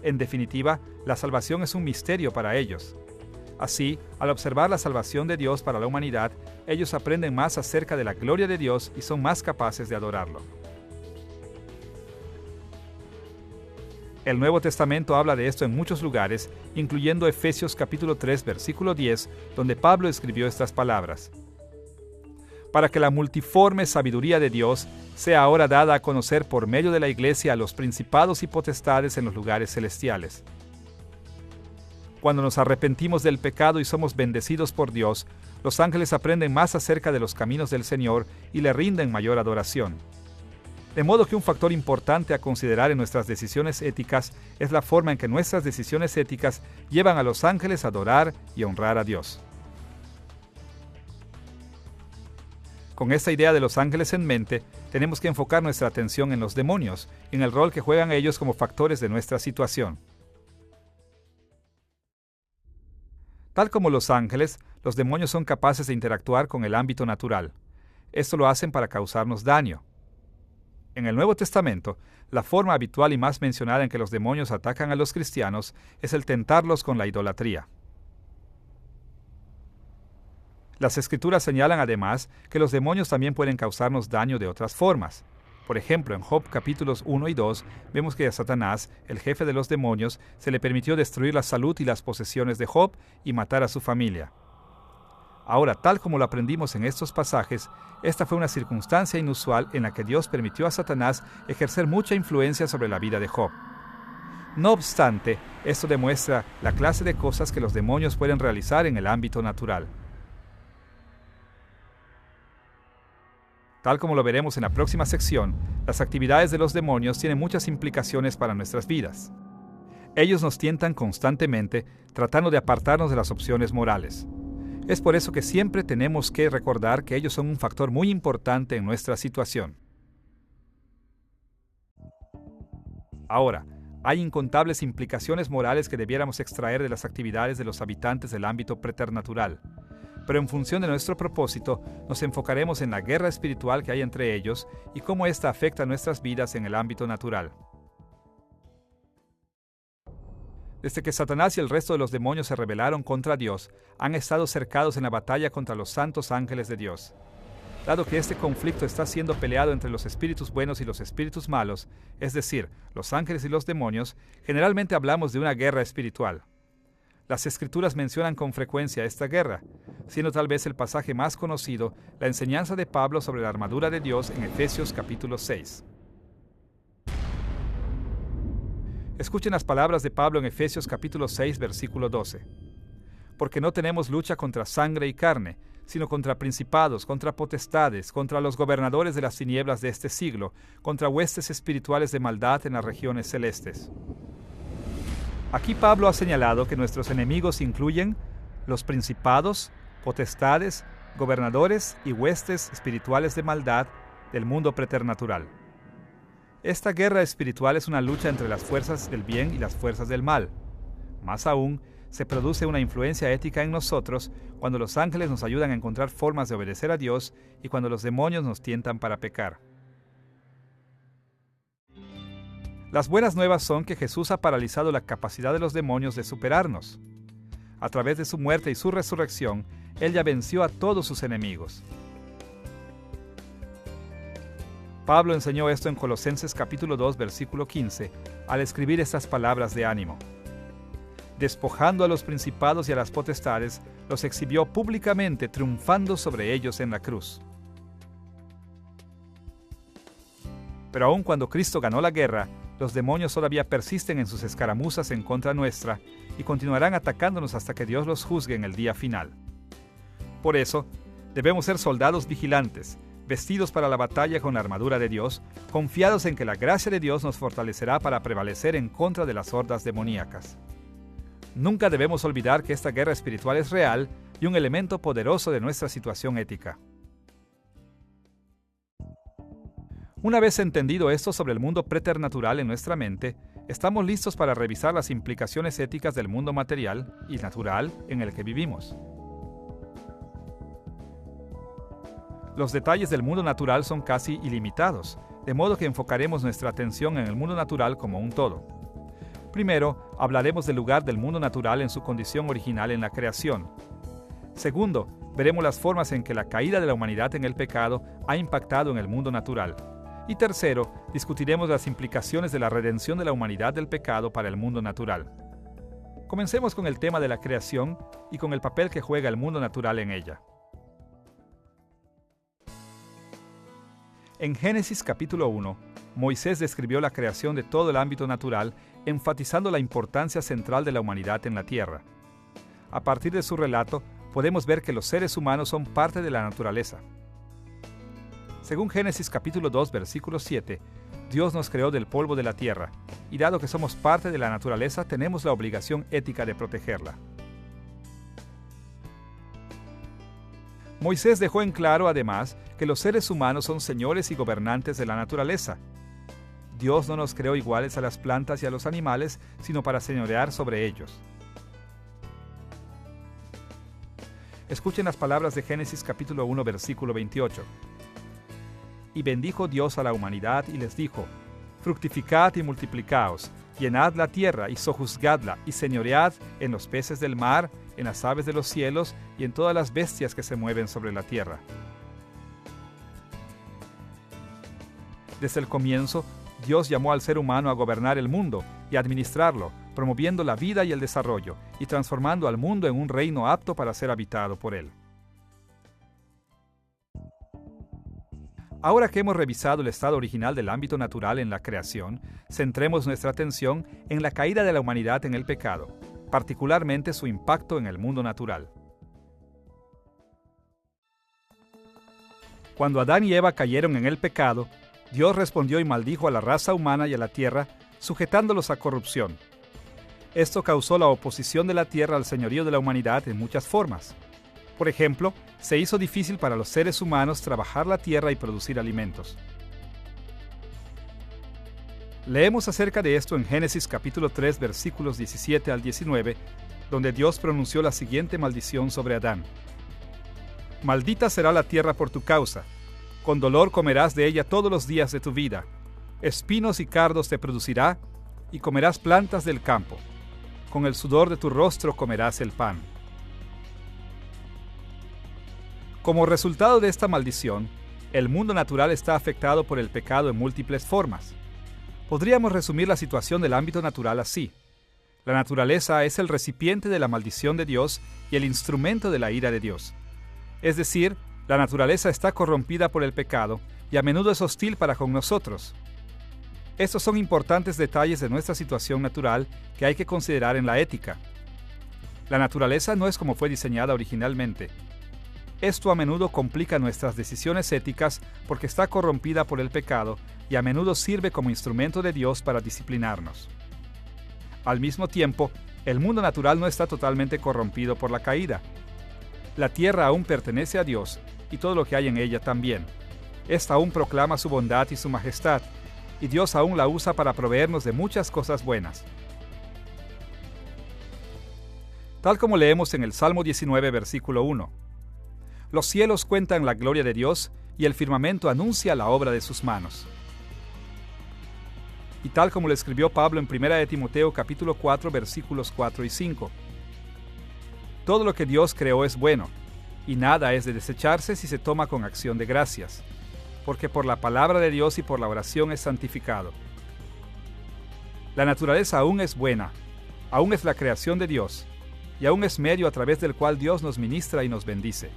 En definitiva, la salvación es un misterio para ellos. Así, al observar la salvación de Dios para la humanidad, ellos aprenden más acerca de la gloria de Dios y son más capaces de adorarlo. El Nuevo Testamento habla de esto en muchos lugares, incluyendo Efesios capítulo 3, versículo 10, donde Pablo escribió estas palabras: para que la multiforme sabiduría de Dios sea ahora dada a conocer por medio de la Iglesia a los principados y potestades en los lugares celestiales. Cuando nos arrepentimos del pecado y somos bendecidos por Dios, los ángeles aprenden más acerca de los caminos del Señor y le rinden mayor adoración. De modo que un factor importante a considerar en nuestras decisiones éticas es la forma en que nuestras decisiones éticas llevan a los ángeles a adorar y honrar a Dios. Con esta idea de los ángeles en mente, tenemos que enfocar nuestra atención en los demonios y en el rol que juegan ellos como factores de nuestra situación. Tal como los ángeles, los demonios son capaces de interactuar con el ámbito natural. Esto lo hacen para causarnos daño. En el Nuevo Testamento, la forma habitual y más mencionada en que los demonios atacan a los cristianos es el tentarlos con la idolatría. Las Escrituras señalan además que los demonios también pueden causarnos daño de otras formas. Por ejemplo, en Job capítulos 1 y 2, vemos que a Satanás, el jefe de los demonios, se le permitió destruir la salud y las posesiones de Job y matar a su familia. Ahora, tal como lo aprendimos en estos pasajes, esta fue una circunstancia inusual en la que Dios permitió a Satanás ejercer mucha influencia sobre la vida de Job. No obstante, esto demuestra la clase de cosas que los demonios pueden realizar en el ámbito natural. Tal como lo veremos en la próxima sección, las actividades de los demonios tienen muchas implicaciones para nuestras vidas. Ellos nos tientan constantemente, tratando de apartarnos de las opciones morales. Es por eso que siempre tenemos que recordar que ellos son un factor muy importante en nuestra situación. Ahora, hay incontables implicaciones morales que debiéramos extraer de las actividades de los habitantes del ámbito preternatural. Pero en función de nuestro propósito, nos enfocaremos en la guerra espiritual que hay entre ellos y cómo ésta afecta nuestras vidas en el ámbito natural. Desde que Satanás y el resto de los demonios se rebelaron contra Dios, han estado cercados en la batalla contra los santos ángeles de Dios. Dado que este conflicto está siendo peleado entre los espíritus buenos y los espíritus malos, es decir, los ángeles y los demonios, generalmente hablamos de una guerra espiritual. Las Escrituras mencionan con frecuencia esta guerra, siendo tal vez el pasaje más conocido la enseñanza de Pablo sobre la armadura de Dios en Efesios capítulo 6. Escuchen las palabras de Pablo en Efesios capítulo 6, versículo 12. Porque no tenemos lucha contra sangre y carne, sino contra principados, contra potestades, contra los gobernadores de las tinieblas de este siglo, contra huestes espirituales de maldad en las regiones celestes. Aquí Pablo ha señalado que nuestros enemigos incluyen los principados, potestades, gobernadores y huestes espirituales de maldad del mundo preternatural. Esta guerra espiritual es una lucha entre las fuerzas del bien y las fuerzas del mal. Más aún, se produce una influencia ética en nosotros cuando los ángeles nos ayudan a encontrar formas de obedecer a Dios y cuando los demonios nos tientan para pecar. Las buenas nuevas son que Jesús ha paralizado la capacidad de los demonios de superarnos. A través de su muerte y su resurrección, Él ya venció a todos sus enemigos. Pablo enseñó esto en Colosenses capítulo 2, versículo 15, al escribir estas palabras de ánimo. Despojando a los principados y a las potestades, los exhibió públicamente, triunfando sobre ellos en la cruz. Pero aun cuando Cristo ganó la guerra, los demonios todavía persisten en sus escaramuzas en contra nuestra y continuarán atacándonos hasta que Dios los juzgue en el día final. Por eso, debemos ser soldados vigilantes, vestidos para la batalla con la armadura de Dios, confiados en que la gracia de Dios nos fortalecerá para prevalecer en contra de las hordas demoníacas. Nunca debemos olvidar que esta guerra espiritual es real y un elemento poderoso de nuestra situación ética. Una vez entendido esto sobre el mundo preternatural en nuestra mente, estamos listos para revisar las implicaciones éticas del mundo material y natural en el que vivimos. Los detalles del mundo natural son casi ilimitados, de modo que enfocaremos nuestra atención en el mundo natural como un todo. Primero, hablaremos del lugar del mundo natural en su condición original en la creación. Segundo, veremos las formas en que la caída de la humanidad en el pecado ha impactado en el mundo natural. Y tercero, discutiremos las implicaciones de la redención de la humanidad del pecado para el mundo natural. Comencemos con el tema de la creación y con el papel que juega el mundo natural en ella. En Génesis capítulo 1, Moisés describió la creación de todo el ámbito natural, enfatizando la importancia central de la humanidad en la tierra. A partir de su relato, podemos ver que los seres humanos son parte de la naturaleza. Según Génesis capítulo 2, versículo 7, Dios nos creó del polvo de la tierra, y dado que somos parte de la naturaleza, tenemos la obligación ética de protegerla. Moisés dejó en claro, además, que los seres humanos son señores y gobernantes de la naturaleza. Dios no nos creó iguales a las plantas y a los animales, sino para señorear sobre ellos. Escuchen las palabras de Génesis capítulo 1, versículo 28. Y bendijo Dios a la humanidad y les dijo: fructificad y multiplicaos, llenad la tierra y sojuzgadla, y señoread en los peces del mar, en las aves de los cielos y en todas las bestias que se mueven sobre la tierra. Desde el comienzo, Dios llamó al ser humano a gobernar el mundo y a administrarlo, promoviendo la vida y el desarrollo, y transformando al mundo en un reino apto para ser habitado por él. Ahora que hemos revisado el estado original del ámbito natural en la creación, centremos nuestra atención en la caída de la humanidad en el pecado, particularmente su impacto en el mundo natural. Cuando Adán y Eva cayeron en el pecado, Dios respondió y maldijo a la raza humana y a la tierra, sujetándolos a corrupción. Esto causó la oposición de la tierra al señorío de la humanidad en muchas formas. Por ejemplo, se hizo difícil para los seres humanos trabajar la tierra y producir alimentos. Leemos acerca de esto en Génesis capítulo 3, versículos 17 al 19, donde Dios pronunció la siguiente maldición sobre Adán. Maldita será la tierra por tu causa. Con dolor comerás de ella todos los días de tu vida. Espinos y cardos te producirá, y comerás plantas del campo. Con el sudor de tu rostro comerás el pan. Como resultado de esta maldición, el mundo natural está afectado por el pecado en múltiples formas. Podríamos resumir la situación del ámbito natural así. La naturaleza es el recipiente de la maldición de Dios y el instrumento de la ira de Dios. Es decir, la naturaleza está corrompida por el pecado y a menudo es hostil para con nosotros. Estos son importantes detalles de nuestra situación natural que hay que considerar en la ética. La naturaleza no es como fue diseñada originalmente. Esto a menudo complica nuestras decisiones éticas porque está corrompida por el pecado y a menudo sirve como instrumento de Dios para disciplinarnos. Al mismo tiempo, el mundo natural no está totalmente corrompido por la caída. La tierra aún pertenece a Dios y todo lo que hay en ella también. Esta aún proclama su bondad y su majestad, y Dios aún la usa para proveernos de muchas cosas buenas. Tal como leemos en el Salmo 19, versículo 1. Los cielos cuentan la gloria de Dios y el firmamento anuncia la obra de sus manos. Y tal como lo escribió Pablo en 1 de Timoteo capítulo 4, versículos 4 y 5. Todo lo que Dios creó es bueno, y nada es de desecharse si se toma con acción de gracias, porque por la palabra de Dios y por la oración es santificado. La naturaleza aún es buena, aún es la creación de Dios, y aún es medio a través del cual Dios nos ministra y nos bendice.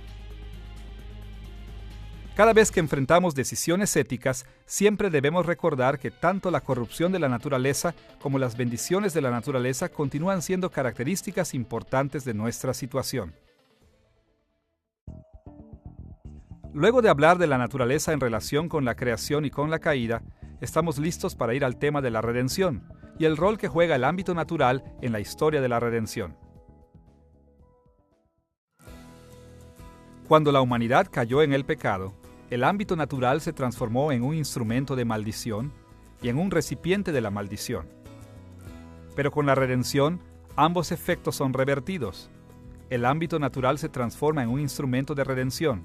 Cada vez que enfrentamos decisiones éticas, siempre debemos recordar que tanto la corrupción de la naturaleza como las bendiciones de la naturaleza continúan siendo características importantes de nuestra situación. Luego de hablar de la naturaleza en relación con la creación y con la caída, estamos listos para ir al tema de la redención y el rol que juega el ámbito natural en la historia de la redención. Cuando la humanidad cayó en el pecado, el ámbito natural se transformó en un instrumento de maldición y en un recipiente de la maldición. Pero con la redención, ambos efectos son revertidos. El ámbito natural se transforma en un instrumento de redención.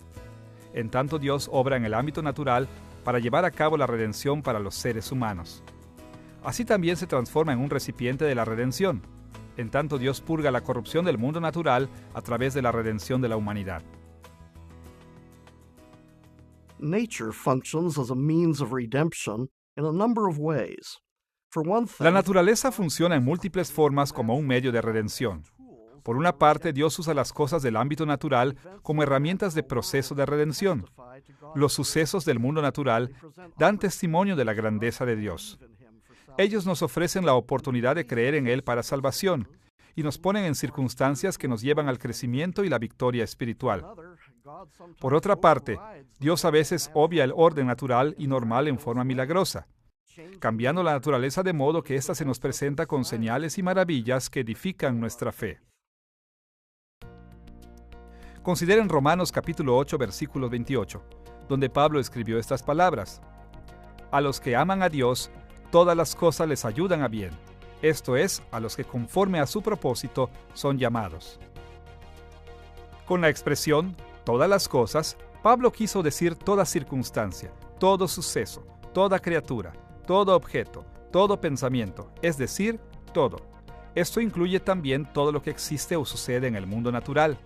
En tanto, Dios obra en el ámbito natural para llevar a cabo la redención para los seres humanos. Así también se transforma en un recipiente de la redención. En tanto, Dios purga la corrupción del mundo natural a través de la redención de la humanidad. Nature functions as a means of redemption in a number of ways. For one thing, La naturaleza funciona en múltiples formas como un medio de redención. Por una parte, Dios usa las cosas del ámbito natural como herramientas de proceso de redención. Los sucesos del mundo natural dan testimonio de la grandeza de Dios. Ellos nos ofrecen la oportunidad de creer en Él para salvación y nos ponen en circunstancias que nos llevan al crecimiento y la victoria espiritual. Por otra parte, Dios a veces obvia el orden natural y normal en forma milagrosa, cambiando la naturaleza de modo que ésta se nos presenta con señales y maravillas que edifican nuestra fe. Consideren Romanos capítulo 8, versículo 28, donde Pablo escribió estas palabras: A los que aman a Dios, todas las cosas les ayudan a bien, esto es, a los que conforme a su propósito son llamados. Con la expresión todas las cosas, Pablo quiso decir toda circunstancia, todo suceso, toda criatura, todo objeto, todo pensamiento, es decir, todo. Esto incluye también todo lo que existe o sucede en el mundo natural.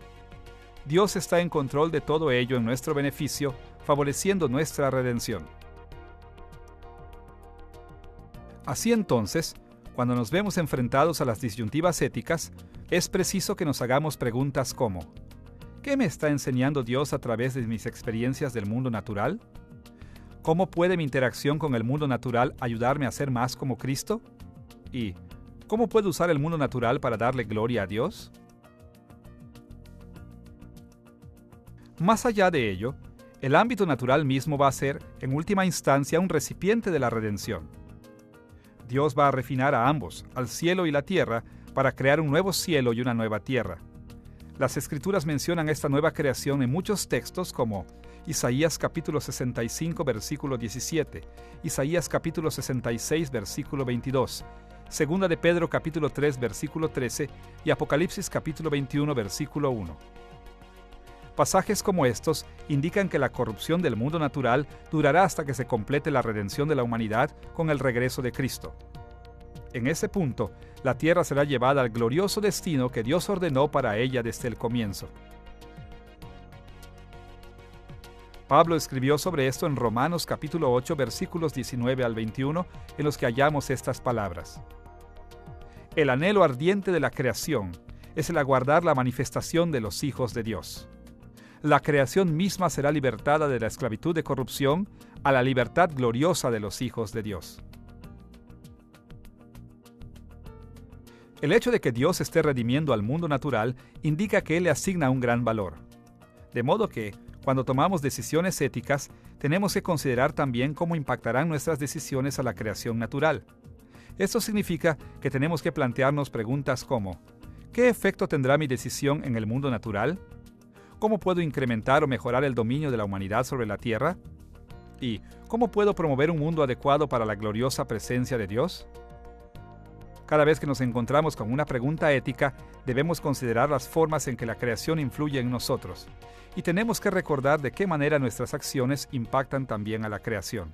Dios está en control de todo ello en nuestro beneficio, favoreciendo nuestra redención. Así entonces, cuando nos vemos enfrentados a las disyuntivas éticas, es preciso que nos hagamos preguntas como: ¿qué me está enseñando Dios a través de mis experiencias del mundo natural? ¿Cómo puede mi interacción con el mundo natural ayudarme a ser más como Cristo? ¿Y cómo puedo usar el mundo natural para darle gloria a Dios? Más allá de ello, el ámbito natural mismo va a ser, en última instancia, un recipiente de la redención. Dios va a refinar a ambos, al cielo y la tierra, para crear un nuevo cielo y una nueva tierra. Las Escrituras mencionan esta nueva creación en muchos textos como Isaías capítulo 65, versículo 17, Isaías capítulo 66, versículo 22, Segunda de Pedro capítulo 3, versículo 13 y Apocalipsis capítulo 21, versículo 1. Pasajes como estos indican que la corrupción del mundo natural durará hasta que se complete la redención de la humanidad con el regreso de Cristo. En ese punto, la tierra será llevada al glorioso destino que Dios ordenó para ella desde el comienzo. Pablo escribió sobre esto en Romanos capítulo 8, versículos 19 al 21, en los que hallamos estas palabras: El anhelo ardiente de la creación es el aguardar la manifestación de los hijos de Dios. La creación misma será libertada de la esclavitud de corrupción a la libertad gloriosa de los hijos de Dios. El hecho de que Dios esté redimiendo al mundo natural indica que Él le asigna un gran valor. De modo que, cuando tomamos decisiones éticas, tenemos que considerar también cómo impactarán nuestras decisiones a la creación natural. Esto significa que tenemos que plantearnos preguntas como: ¿qué efecto tendrá mi decisión en el mundo natural? ¿Cómo puedo incrementar o mejorar el dominio de la humanidad sobre la tierra? ¿Y cómo puedo promover un mundo adecuado para la gloriosa presencia de Dios? Cada vez que nos encontramos con una pregunta ética, debemos considerar las formas en que la creación influye en nosotros. Y tenemos que recordar de qué manera nuestras acciones impactan también a la creación.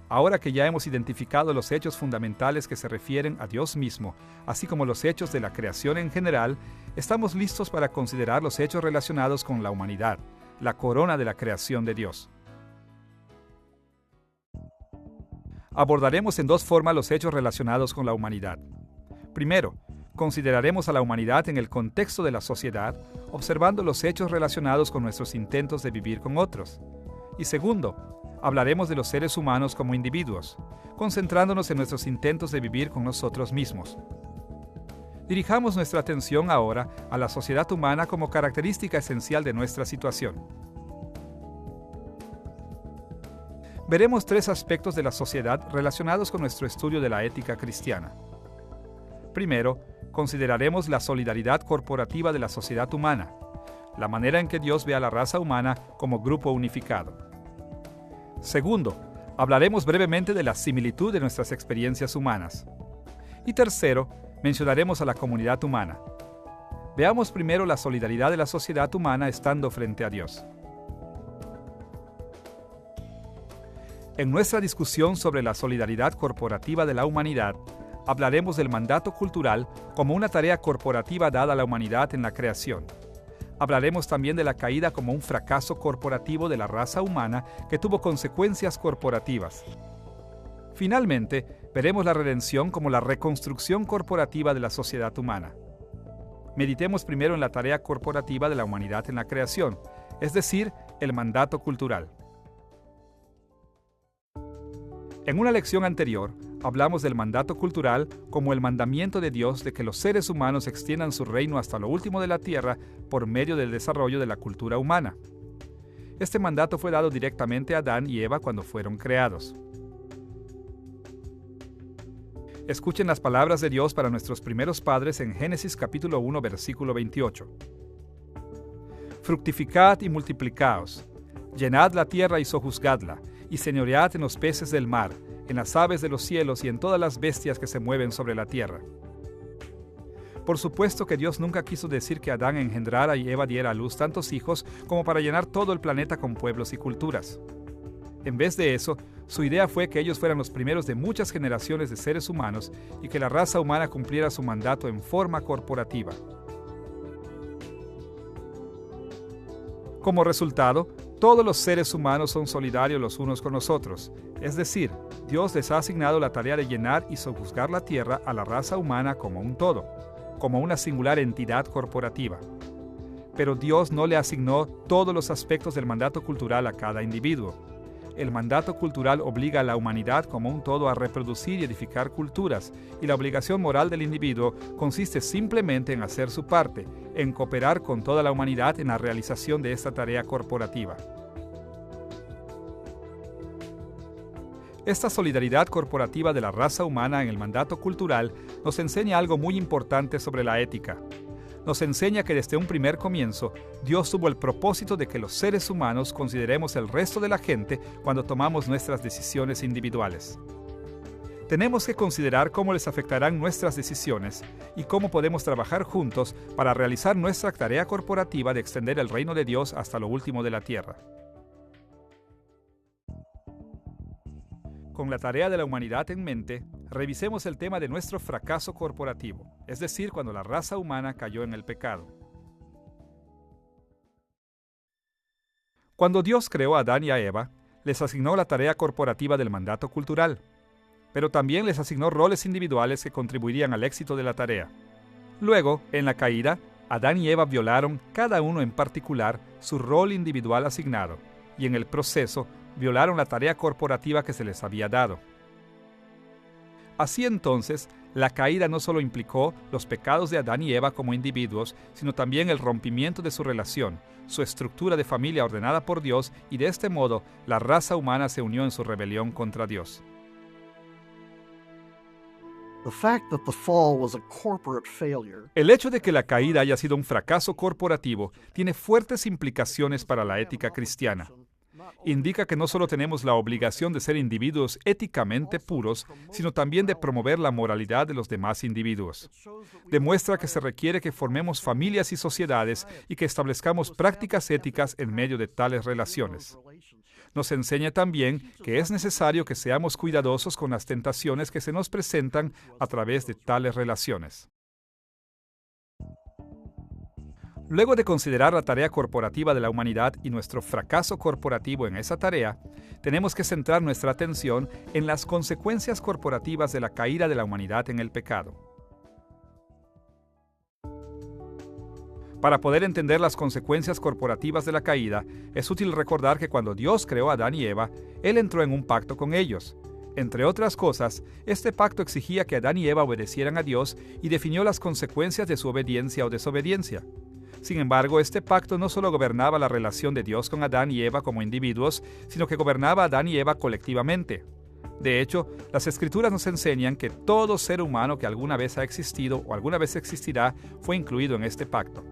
Ahora que ya hemos identificado los hechos fundamentales que se refieren a Dios mismo, así como los hechos de la creación en general, estamos listos para considerar los hechos relacionados con la humanidad, la corona de la creación de Dios. Abordaremos en dos formas los hechos relacionados con la humanidad. Primero, consideraremos a la humanidad en el contexto de la sociedad, observando los hechos relacionados con nuestros intentos de vivir con otros. Y segundo, hablaremos de los seres humanos como individuos, concentrándonos en nuestros intentos de vivir con nosotros mismos. Dirijamos nuestra atención ahora a la sociedad humana como característica esencial de nuestra situación. Veremos tres aspectos de la sociedad relacionados con nuestro estudio de la ética cristiana. Primero, consideraremos la solidaridad corporativa de la sociedad humana, la manera en que Dios ve a la raza humana como grupo unificado. Segundo, hablaremos brevemente de la similitud de nuestras experiencias humanas. Y tercero, mencionaremos a la comunidad humana. Veamos primero la solidaridad de la sociedad humana estando frente a Dios. En nuestra discusión sobre la solidaridad corporativa de la humanidad, hablaremos del mandato cultural como una tarea corporativa dada a la humanidad en la creación. Hablaremos también de la caída como un fracaso corporativo de la raza humana que tuvo consecuencias corporativas. Finalmente, veremos la redención como la reconstrucción corporativa de la sociedad humana. Meditemos primero en la tarea corporativa de la humanidad en la creación, es decir, el mandato cultural. En una lección anterior, hablamos del mandato cultural como el mandamiento de Dios de que los seres humanos extiendan su reino hasta lo último de la tierra por medio del desarrollo de la cultura humana. Este mandato fue dado directamente a Adán y Eva cuando fueron creados. Escuchen las palabras de Dios para nuestros primeros padres en Génesis capítulo 1, versículo 28. Fructificad y multiplicaos, llenad la tierra y sojuzgadla, y señoread en los peces del mar, en las aves de los cielos y en todas las bestias que se mueven sobre la tierra. Por supuesto que Dios nunca quiso decir que Adán engendrara y Eva diera a luz tantos hijos como para llenar todo el planeta con pueblos y culturas. En vez de eso, su idea fue que ellos fueran los primeros de muchas generaciones de seres humanos y que la raza humana cumpliera su mandato en forma corporativa. Como resultado, todos los seres humanos son solidarios los unos con los otros, es decir, Dios les ha asignado la tarea de llenar y sojuzgar la tierra a la raza humana como un todo, como una singular entidad corporativa. Pero Dios no le asignó todos los aspectos del mandato cultural a cada individuo. El mandato cultural obliga a la humanidad como un todo a reproducir y edificar culturas, y la obligación moral del individuo consiste simplemente en hacer su parte, en cooperar con toda la humanidad en la realización de esta tarea corporativa. Esta solidaridad corporativa de la raza humana en el mandato cultural nos enseña algo muy importante sobre la ética. Nos enseña que desde un primer comienzo, Dios tuvo el propósito de que los seres humanos consideremos el resto de la gente cuando tomamos nuestras decisiones individuales. Tenemos que considerar cómo les afectarán nuestras decisiones y cómo podemos trabajar juntos para realizar nuestra tarea corporativa de extender el reino de Dios hasta lo último de la tierra. Con la tarea de la humanidad en mente, revisemos el tema de nuestro fracaso corporativo, es decir, cuando la raza humana cayó en el pecado. Cuando Dios creó a Adán y a Eva, les asignó la tarea corporativa del mandato cultural, pero también les asignó roles individuales que contribuirían al éxito de la tarea. Luego, en la caída, Adán y Eva violaron, cada uno en particular, su rol individual asignado, y en el proceso, violaron la tarea corporativa que se les había dado. Así entonces, la caída no solo implicó los pecados de Adán y Eva como individuos, sino también el rompimiento de su relación, su estructura de familia ordenada por Dios, y de este modo la raza humana se unió en su rebelión contra Dios. El hecho de que la caída haya sido un fracaso corporativo tiene fuertes implicaciones para la ética cristiana. indica que no solo tenemos la obligación de ser individuos éticamente puros, sino también de promover la moralidad de los demás individuos. Demuestra que se requiere que formemos familias y sociedades y que establezcamos prácticas éticas en medio de tales relaciones. Nos enseña también que es necesario que seamos cuidadosos con las tentaciones que se nos presentan a través de tales relaciones. Luego de considerar la tarea corporativa de la humanidad y nuestro fracaso corporativo en esa tarea, tenemos que centrar nuestra atención en las consecuencias corporativas de la caída de la humanidad en el pecado. Para poder entender las consecuencias corporativas de la caída, es útil recordar que cuando Dios creó a Adán y Eva, Él entró en un pacto con ellos. Entre otras cosas, este pacto exigía que Adán y Eva obedecieran a Dios y definió las consecuencias de su obediencia o desobediencia. Sin embargo, este pacto no solo gobernaba la relación de Dios con Adán y Eva como individuos, sino que gobernaba a Adán y Eva colectivamente. De hecho, las Escrituras nos enseñan que todo ser humano que alguna vez ha existido o alguna vez existirá fue incluido en este pacto.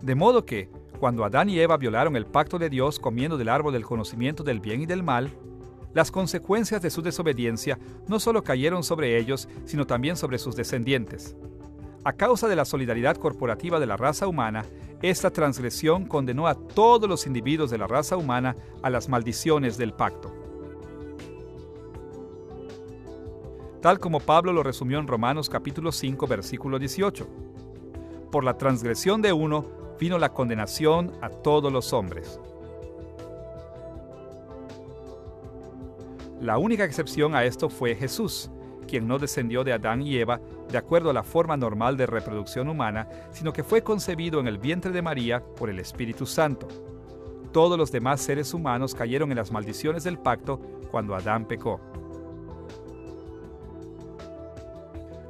De modo que, cuando Adán y Eva violaron el pacto de Dios comiendo del árbol del conocimiento del bien y del mal, las consecuencias de su desobediencia no solo cayeron sobre ellos, sino también sobre sus descendientes. A causa de la solidaridad corporativa de la raza humana, esta transgresión condenó a todos los individuos de la raza humana a las maldiciones del pacto. Tal como Pablo lo resumió en Romanos capítulo 5, versículo 18. Por la transgresión de uno vino la condenación a todos los hombres. La única excepción a esto fue Jesús, quien no descendió de Adán y Eva de acuerdo a la forma normal de reproducción humana, sino que fue concebido en el vientre de María por el Espíritu Santo. Todos los demás seres humanos cayeron en las maldiciones del pacto cuando Adán pecó.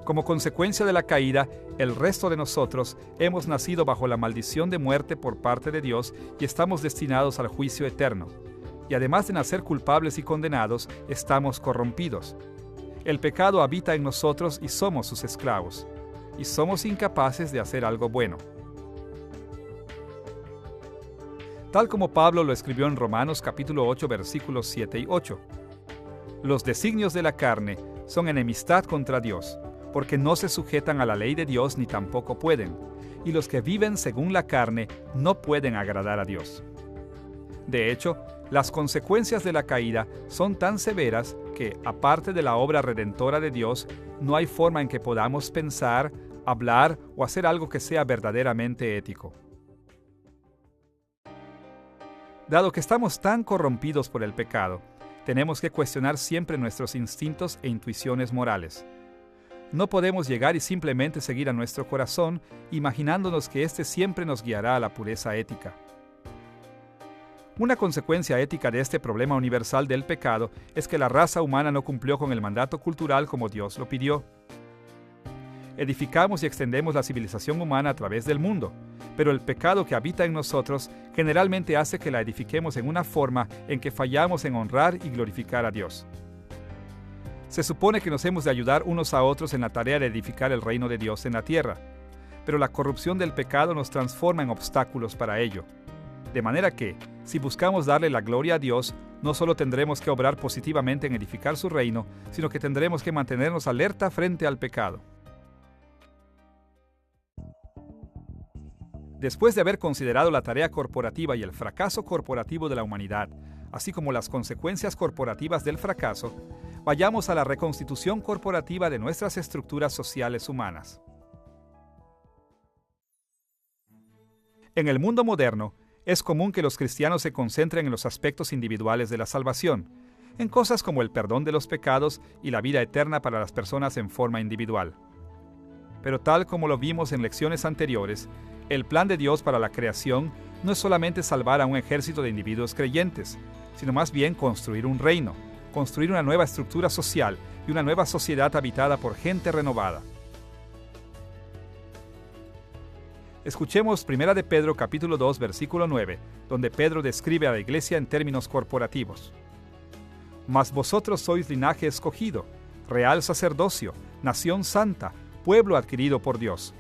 Como consecuencia de la caída, el resto de nosotros hemos nacido bajo la maldición de muerte por parte de Dios y estamos destinados al juicio eterno. Y además de nacer culpables y condenados, estamos corrompidos. El pecado habita en nosotros y somos sus esclavos, y somos incapaces de hacer algo bueno. Tal como Pablo lo escribió en Romanos capítulo 8, versículos 7 y 8. Los designios de la carne son enemistad contra Dios, porque no se sujetan a la ley de Dios ni tampoco pueden, y los que viven según la carne no pueden agradar a Dios. De hecho, las consecuencias de la caída son tan severas que, aparte de la obra redentora de Dios, no hay forma en que podamos pensar, hablar o hacer algo que sea verdaderamente ético. Dado que estamos tan corrompidos por el pecado, tenemos que cuestionar siempre nuestros instintos e intuiciones morales. No podemos llegar y simplemente seguir a nuestro corazón, imaginándonos que éste siempre nos guiará a la pureza ética. Una consecuencia ética de este problema universal del pecado es que la raza humana no cumplió con el mandato cultural como Dios lo pidió. Edificamos y extendemos la civilización humana a través del mundo, pero el pecado que habita en nosotros generalmente hace que la edifiquemos en una forma en que fallamos en honrar y glorificar a Dios. Se supone que nos hemos de ayudar unos a otros en la tarea de edificar el reino de Dios en la tierra, pero la corrupción del pecado nos transforma en obstáculos para ello. De manera que, si buscamos darle la gloria a Dios, no solo tendremos que obrar positivamente en edificar su reino, sino que tendremos que mantenernos alerta frente al pecado. Después de haber considerado la tarea corporativa y el fracaso corporativo de la humanidad, así como las consecuencias corporativas del fracaso, vayamos a la reconstitución corporativa de nuestras estructuras sociales humanas. En el mundo moderno, es común que los cristianos se concentren en los aspectos individuales de la salvación, en cosas como el perdón de los pecados y la vida eterna para las personas en forma individual. Pero tal como lo vimos en lecciones anteriores, el plan de Dios para la creación no es solamente salvar a un ejército de individuos creyentes, sino más bien construir un reino, construir una nueva estructura social y una nueva sociedad habitada por gente renovada. Escuchemos 1 de Pedro capítulo 2 versículo 9, donde Pedro describe a la iglesia en términos corporativos. Mas vosotros sois linaje escogido, real sacerdocio, nación santa, pueblo adquirido por Dios.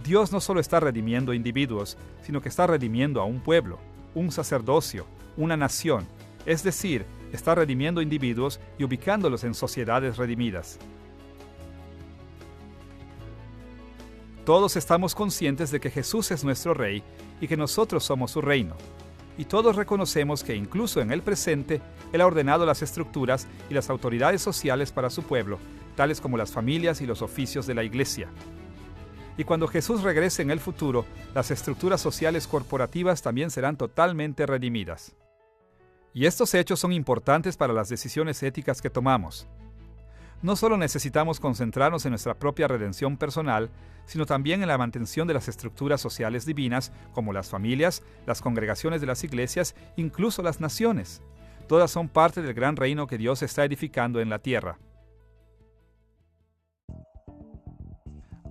Dios no solo está redimiendo individuos, sino que está redimiendo a un pueblo, un sacerdocio, una nación, es decir, está redimiendo individuos y ubicándolos en sociedades redimidas. Todos estamos conscientes de que Jesús es nuestro Rey y que nosotros somos su reino. Y todos reconocemos que incluso en el presente, Él ha ordenado las estructuras y las autoridades sociales para su pueblo, tales como las familias y los oficios de la Iglesia. Y cuando Jesús regrese en el futuro, las estructuras sociales corporativas también serán totalmente redimidas. Y estos hechos son importantes para las decisiones éticas que tomamos. No solo necesitamos concentrarnos en nuestra propia redención personal, sino también en la mantención de las estructuras sociales divinas, como las familias, las congregaciones de las iglesias, incluso las naciones. Todas son parte del gran reino que Dios está edificando en la tierra.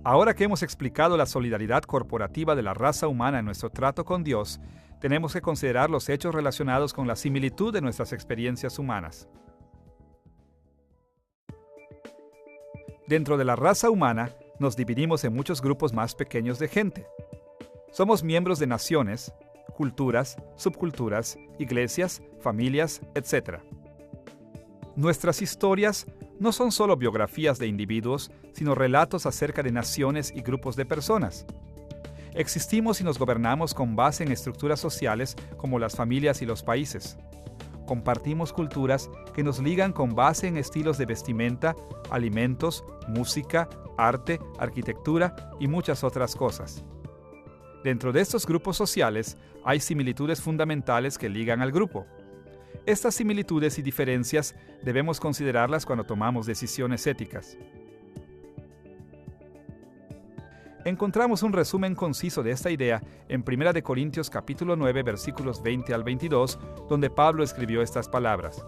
Ahora que hemos explicado la solidaridad corporativa de la raza humana en nuestro trato con Dios, tenemos que considerar los hechos relacionados con la similitud de nuestras experiencias humanas. Dentro de la raza humana, nos dividimos en muchos grupos más pequeños de gente. Somos miembros de naciones, culturas, subculturas, iglesias, familias, etc. Nuestras historias no son solo biografías de individuos, sino relatos acerca de naciones y grupos de personas. Existimos y nos gobernamos con base en estructuras sociales como las familias y los países. Compartimos culturas que nos ligan con base en estilos de vestimenta, alimentos, música, arte, arquitectura y muchas otras cosas. Dentro de estos grupos sociales hay similitudes fundamentales que ligan al grupo. Estas similitudes y diferencias debemos considerarlas cuando tomamos decisiones éticas. Encontramos un resumen conciso de esta idea en 1 Corintios capítulo 9, versículos 20 al 22, donde Pablo escribió estas palabras.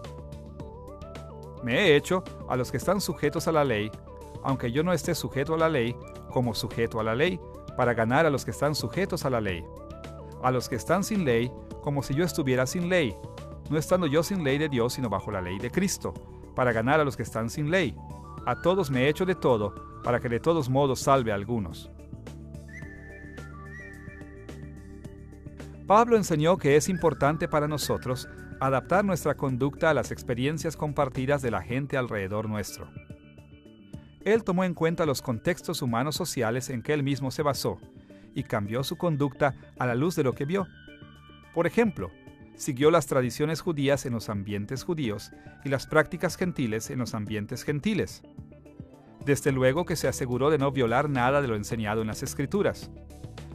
Me he hecho a los que están sujetos a la ley, aunque yo no esté sujeto a la ley, como sujeto a la ley, para ganar a los que están sujetos a la ley. A los que están sin ley, como si yo estuviera sin ley, no estando yo sin ley de Dios, sino bajo la ley de Cristo, para ganar a los que están sin ley. A todos me he hecho de todo, para que de todos modos salve a algunos. Pablo enseñó que es importante para nosotros adaptar nuestra conducta a las experiencias compartidas de la gente alrededor nuestro. Él tomó en cuenta los contextos humanos sociales en que él mismo se basó y cambió su conducta a la luz de lo que vio. Por ejemplo, siguió las tradiciones judías en los ambientes judíos y las prácticas gentiles en los ambientes gentiles. Desde luego que se aseguró de no violar nada de lo enseñado en las Escrituras,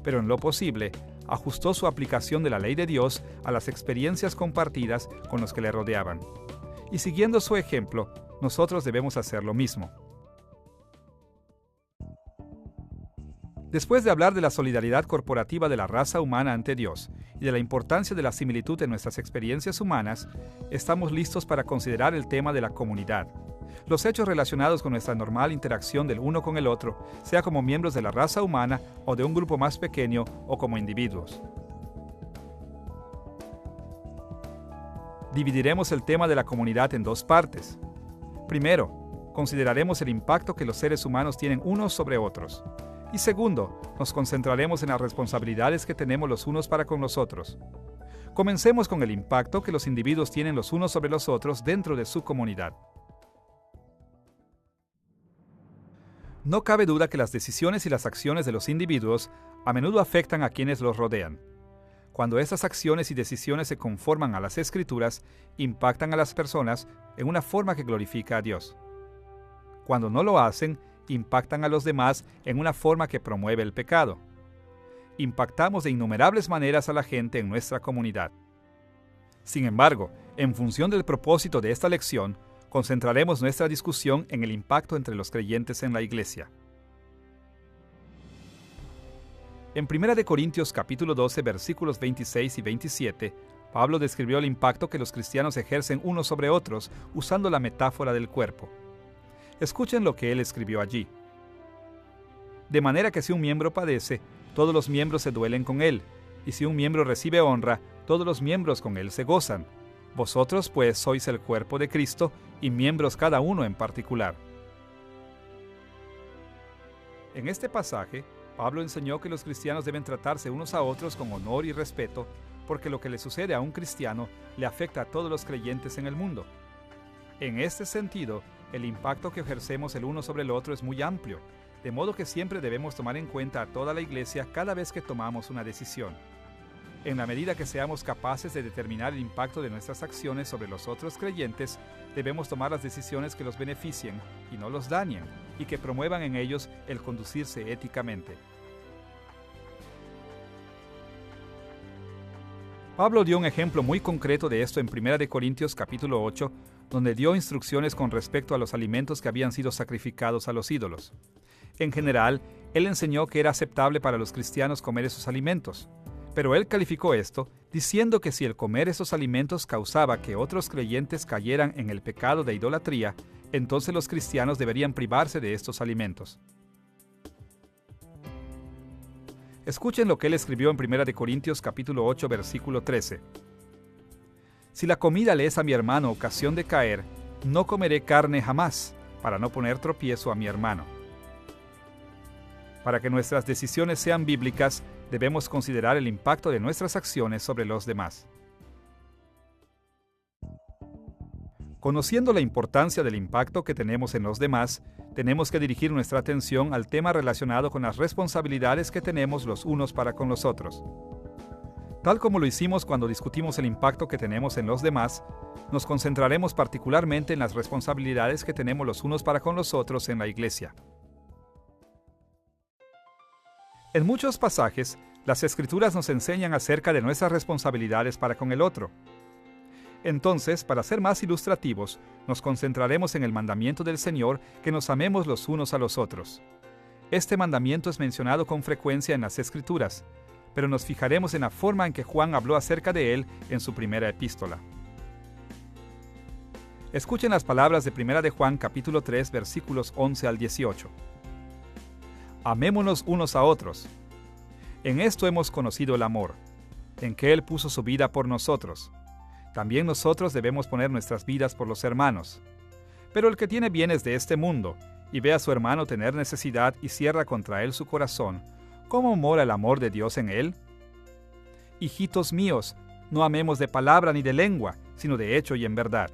pero en lo posible, ajustó su aplicación de la ley de Dios a las experiencias compartidas con los que le rodeaban. Y siguiendo su ejemplo, nosotros debemos hacer lo mismo. Después de hablar de la solidaridad corporativa de la raza humana ante Dios y de la importancia de la similitud en nuestras experiencias humanas, estamos listos para considerar el tema de la comunidad. Los hechos relacionados con nuestra normal interacción del uno con el otro, sea como miembros de la raza humana o de un grupo más pequeño o como individuos. Dividiremos el tema de la comunidad en dos partes. Primero, consideraremos el impacto que los seres humanos tienen unos sobre otros. Y segundo, nos concentraremos en las responsabilidades que tenemos los unos para con los otros. Comencemos con el impacto que los individuos tienen los unos sobre los otros dentro de su comunidad. No cabe duda que las decisiones y las acciones de los individuos a menudo afectan a quienes los rodean. Cuando estas acciones y decisiones se conforman a las Escrituras, impactan a las personas en una forma que glorifica a Dios. Cuando no lo hacen, impactan a los demás en una forma que promueve el pecado. Impactamos de innumerables maneras a la gente en nuestra comunidad. Sin embargo, en función del propósito de esta lección, concentraremos nuestra discusión en el impacto entre los creyentes en la iglesia. En 1 Corintios capítulo 12, versículos 26 y 27, Pablo describió el impacto que los cristianos ejercen unos sobre otros usando la metáfora del cuerpo. Escuchen lo que él escribió allí. De manera que si un miembro padece, todos los miembros se duelen con él, y si un miembro recibe honra, todos los miembros con él se gozan. Vosotros, pues, sois el cuerpo de Cristo, y miembros cada uno en particular. En este pasaje, Pablo enseñó que los cristianos deben tratarse unos a otros con honor y respeto, porque lo que le sucede a un cristiano le afecta a todos los creyentes en el mundo. En este sentido, el impacto que ejercemos el uno sobre el otro es muy amplio, de modo que siempre debemos tomar en cuenta a toda la iglesia cada vez que tomamos una decisión. En la medida que seamos capaces de determinar el impacto de nuestras acciones sobre los otros creyentes, debemos tomar las decisiones que los beneficien y no los dañen, y que promuevan en ellos el conducirse éticamente. Pablo dio un ejemplo muy concreto de esto en 1 Corintios capítulo 8, donde dio instrucciones con respecto a los alimentos que habían sido sacrificados a los ídolos. En general, él enseñó que era aceptable para los cristianos comer esos alimentos, pero él calificó esto diciendo que si el comer esos alimentos causaba que otros creyentes cayeran en el pecado de idolatría, entonces los cristianos deberían privarse de estos alimentos. Escuchen lo que él escribió en 1 Corintios capítulo 8, versículo 13. Si la comida le es a mi hermano ocasión de caer, no comeré carne jamás, para no poner tropiezo a mi hermano. Para que nuestras decisiones sean bíblicas, debemos considerar el impacto de nuestras acciones sobre los demás. Conociendo la importancia del impacto que tenemos en los demás, tenemos que dirigir nuestra atención al tema relacionado con las responsabilidades que tenemos los unos para con los otros. Tal como lo hicimos cuando discutimos el impacto que tenemos en los demás, nos concentraremos particularmente en las responsabilidades que tenemos los unos para con los otros en la iglesia. En muchos pasajes, las Escrituras nos enseñan acerca de nuestras responsabilidades para con el otro. Entonces, para ser más ilustrativos, nos concentraremos en el mandamiento del Señor que nos amemos los unos a los otros. Este mandamiento es mencionado con frecuencia en las Escrituras, pero nos fijaremos en la forma en que Juan habló acerca de él en su primera epístola. Escuchen las palabras de 1 de Juan capítulo 3, versículos 11 al 18. Amémonos unos a otros. En esto hemos conocido el amor, en que Él puso su vida por nosotros. También nosotros debemos poner nuestras vidas por los hermanos. Pero el que tiene bienes de este mundo, y ve a su hermano tener necesidad y cierra contra él su corazón, ¿cómo mora el amor de Dios en él? Hijitos míos, no amemos de palabra ni de lengua, sino de hecho y en verdad.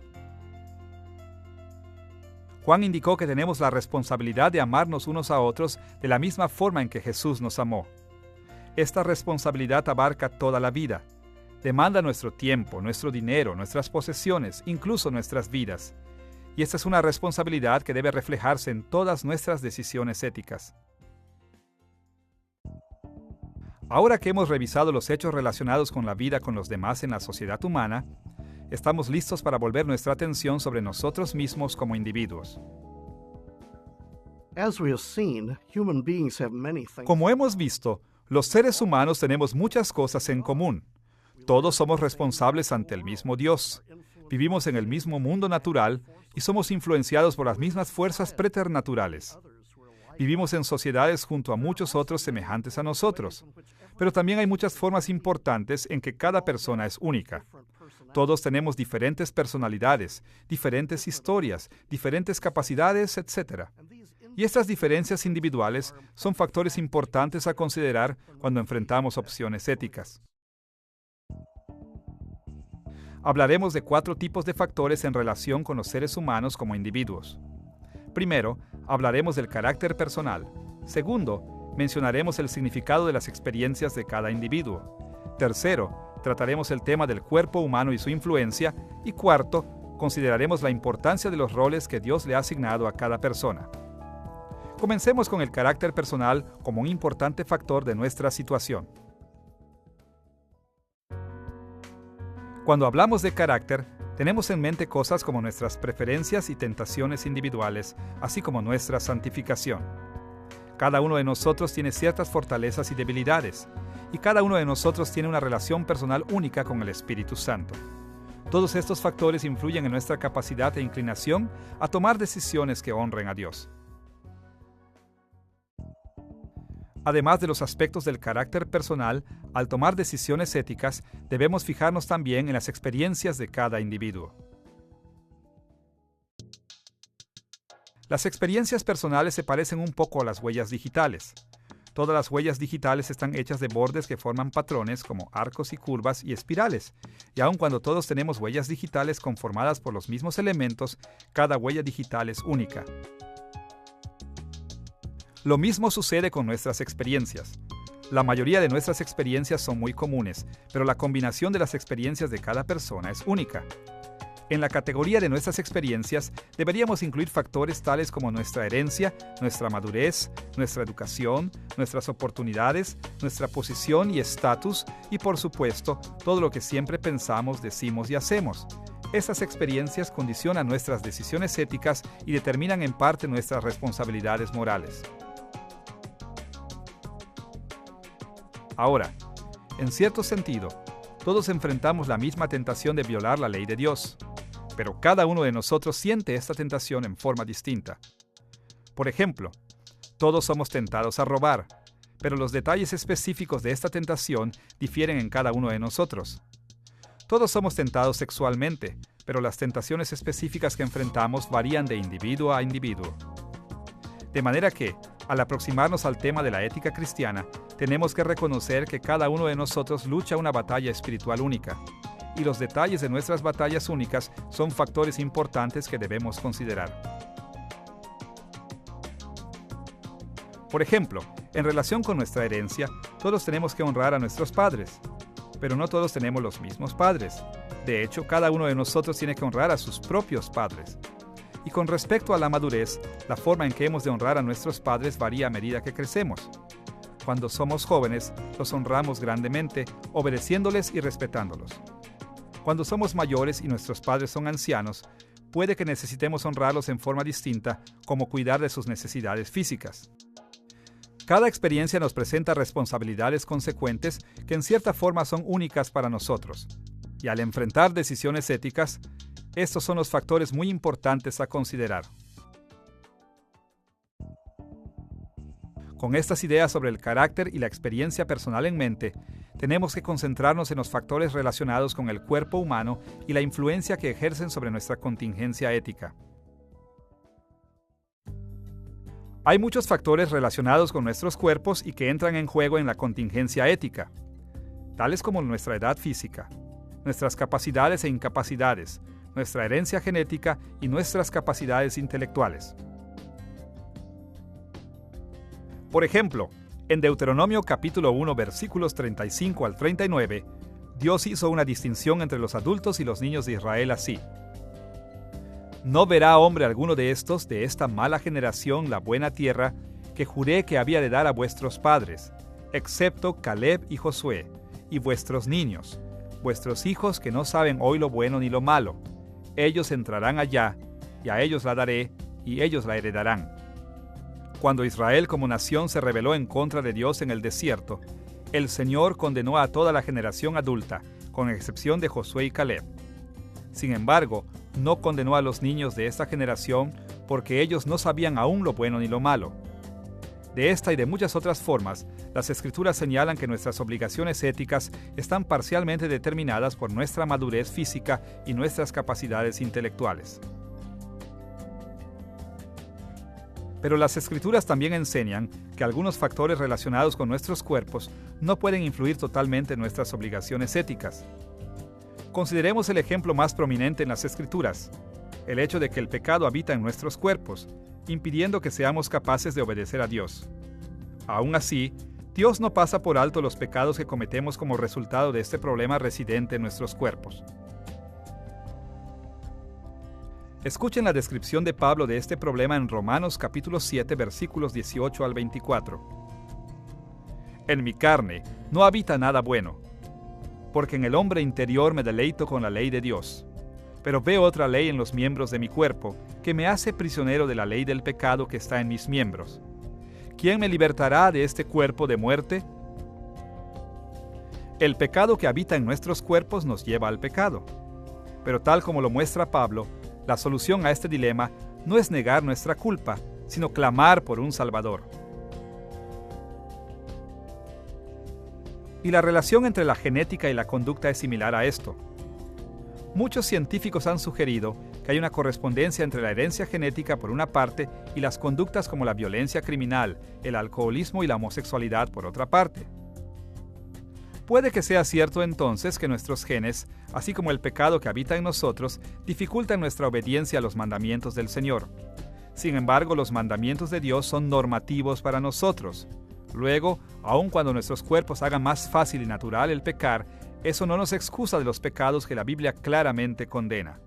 Juan indicó que tenemos la responsabilidad de amarnos unos a otros de la misma forma en que Jesús nos amó. Esta responsabilidad abarca toda la vida. Demanda nuestro tiempo, nuestro dinero, nuestras posesiones, incluso nuestras vidas. Y esta es una responsabilidad que debe reflejarse en todas nuestras decisiones éticas. Ahora que hemos revisado los hechos relacionados con la vida con los demás en la sociedad humana, estamos listos para volver nuestra atención sobre nosotros mismos como individuos. Como hemos visto, los seres humanos tenemos muchas cosas en común. Todos somos responsables ante el mismo Dios. Vivimos en el mismo mundo natural y somos influenciados por las mismas fuerzas preternaturales. Vivimos en sociedades junto a muchos otros semejantes a nosotros, pero también hay muchas formas importantes en que cada persona es única. Todos tenemos diferentes personalidades, diferentes historias, diferentes capacidades, etc. Y estas diferencias individuales son factores importantes a considerar cuando enfrentamos opciones éticas. Hablaremos de 4 tipos de factores en relación con los seres humanos como individuos. Primero, hablaremos del carácter personal. Segundo, mencionaremos el significado de las experiencias de cada individuo. Tercero, trataremos el tema del cuerpo humano y su influencia. Y cuarto, consideraremos la importancia de los roles que Dios le ha asignado a cada persona. Comencemos con el carácter personal como un importante factor de nuestra situación. Cuando hablamos de carácter, tenemos en mente cosas como nuestras preferencias y tentaciones individuales, así como nuestra santificación. Cada uno de nosotros tiene ciertas fortalezas y debilidades, y cada uno de nosotros tiene una relación personal única con el Espíritu Santo. Todos estos factores influyen en nuestra capacidad e inclinación a tomar decisiones que honren a Dios. Además de los aspectos del carácter personal, al tomar decisiones éticas, debemos fijarnos también en las experiencias de cada individuo. Las experiencias personales se parecen un poco a las huellas digitales. Todas las huellas digitales están hechas de bordes que forman patrones como arcos y curvas y espirales. Y aun cuando todos tenemos huellas digitales conformadas por los mismos elementos, cada huella digital es única. Lo mismo sucede con nuestras experiencias. La mayoría de nuestras experiencias son muy comunes, pero la combinación de las experiencias de cada persona es única. En la categoría de nuestras experiencias, deberíamos incluir factores tales como nuestra herencia, nuestra madurez, nuestra educación, nuestras oportunidades, nuestra posición y estatus, y por supuesto, todo lo que siempre pensamos, decimos y hacemos. Estas experiencias condicionan nuestras decisiones éticas y determinan en parte nuestras responsabilidades morales. Ahora, en cierto sentido, todos enfrentamos la misma tentación de violar la ley de Dios, pero cada uno de nosotros siente esta tentación en forma distinta. Por ejemplo, todos somos tentados a robar, pero los detalles específicos de esta tentación difieren en cada uno de nosotros. Todos somos tentados sexualmente, pero las tentaciones específicas que enfrentamos varían de individuo a individuo. De manera que, al aproximarnos al tema de la ética cristiana, tenemos que reconocer que cada uno de nosotros lucha una batalla espiritual única, y los detalles de nuestras batallas únicas son factores importantes que debemos considerar. Por ejemplo, en relación con nuestra herencia, todos tenemos que honrar a nuestros padres, pero no todos tenemos los mismos padres. De hecho, cada uno de nosotros tiene que honrar a sus propios padres. Y con respecto a la madurez, la forma en que hemos de honrar a nuestros padres varía a medida que crecemos. Cuando somos jóvenes, los honramos grandemente, obedeciéndoles y respetándolos. Cuando somos mayores y nuestros padres son ancianos, puede que necesitemos honrarlos en forma distinta, como cuidar de sus necesidades físicas. Cada experiencia nos presenta responsabilidades consecuentes que en cierta forma son únicas para nosotros. Y al enfrentar decisiones éticas, estos son los factores muy importantes a considerar. Con estas ideas sobre el carácter y la experiencia personal en mente, tenemos que concentrarnos en los factores relacionados con el cuerpo humano y la influencia que ejercen sobre nuestra contingencia ética. Hay muchos factores relacionados con nuestros cuerpos y que entran en juego en la contingencia ética, tales como nuestra edad física, nuestras capacidades e incapacidades, nuestra herencia genética y nuestras capacidades intelectuales. Por ejemplo, en Deuteronomio capítulo 1 versículos 35 al 39, Dios hizo una distinción entre los adultos y los niños de Israel así: No verá hombre alguno de estos, de esta mala generación, la buena tierra que juré que había de dar a vuestros padres, excepto Caleb y Josué, y vuestros niños, vuestros hijos que no saben hoy lo bueno ni lo malo. Ellos entrarán allá, y a ellos la daré, y ellos la heredarán. Cuando Israel como nación se rebeló en contra de Dios en el desierto, el Señor condenó a toda la generación adulta, con excepción de Josué y Caleb. Sin embargo, no condenó a los niños de esta generación porque ellos no sabían aún lo bueno ni lo malo. De esta y de muchas otras formas, las Escrituras señalan que nuestras obligaciones éticas están parcialmente determinadas por nuestra madurez física y nuestras capacidades intelectuales. Pero las Escrituras también enseñan que algunos factores relacionados con nuestros cuerpos no pueden influir totalmente en nuestras obligaciones éticas. Consideremos el ejemplo más prominente en las Escrituras, el hecho de que el pecado habita en nuestros cuerpos, impidiendo que seamos capaces de obedecer a Dios. Aún así, Dios no pasa por alto los pecados que cometemos como resultado de este problema residente en nuestros cuerpos. Escuchen la descripción de Pablo de este problema en Romanos capítulo 7 versículos 18 al 24. En mi carne no habita nada bueno, porque en el hombre interior me deleito con la ley de Dios. Pero veo otra ley en los miembros de mi cuerpo, que me hace prisionero de la ley del pecado que está en mis miembros. ¿Quién me libertará de este cuerpo de muerte? El pecado que habita en nuestros cuerpos nos lleva al pecado. Pero tal como lo muestra Pablo, la solución a este dilema no es negar nuestra culpa, sino clamar por un Salvador. Y la relación entre la genética y la conducta es similar a esto. Muchos científicos han sugerido que hay una correspondencia entre la herencia genética por una parte y las conductas como la violencia criminal, el alcoholismo y la homosexualidad por otra parte. Puede que sea cierto entonces que nuestros genes, así como el pecado que habita en nosotros, dificultan nuestra obediencia a los mandamientos del Señor. Sin embargo, los mandamientos de Dios son normativos para nosotros. Luego, aun cuando nuestros cuerpos hagan más fácil y natural el pecar, eso no nos excusa de los pecados que la Biblia claramente condena.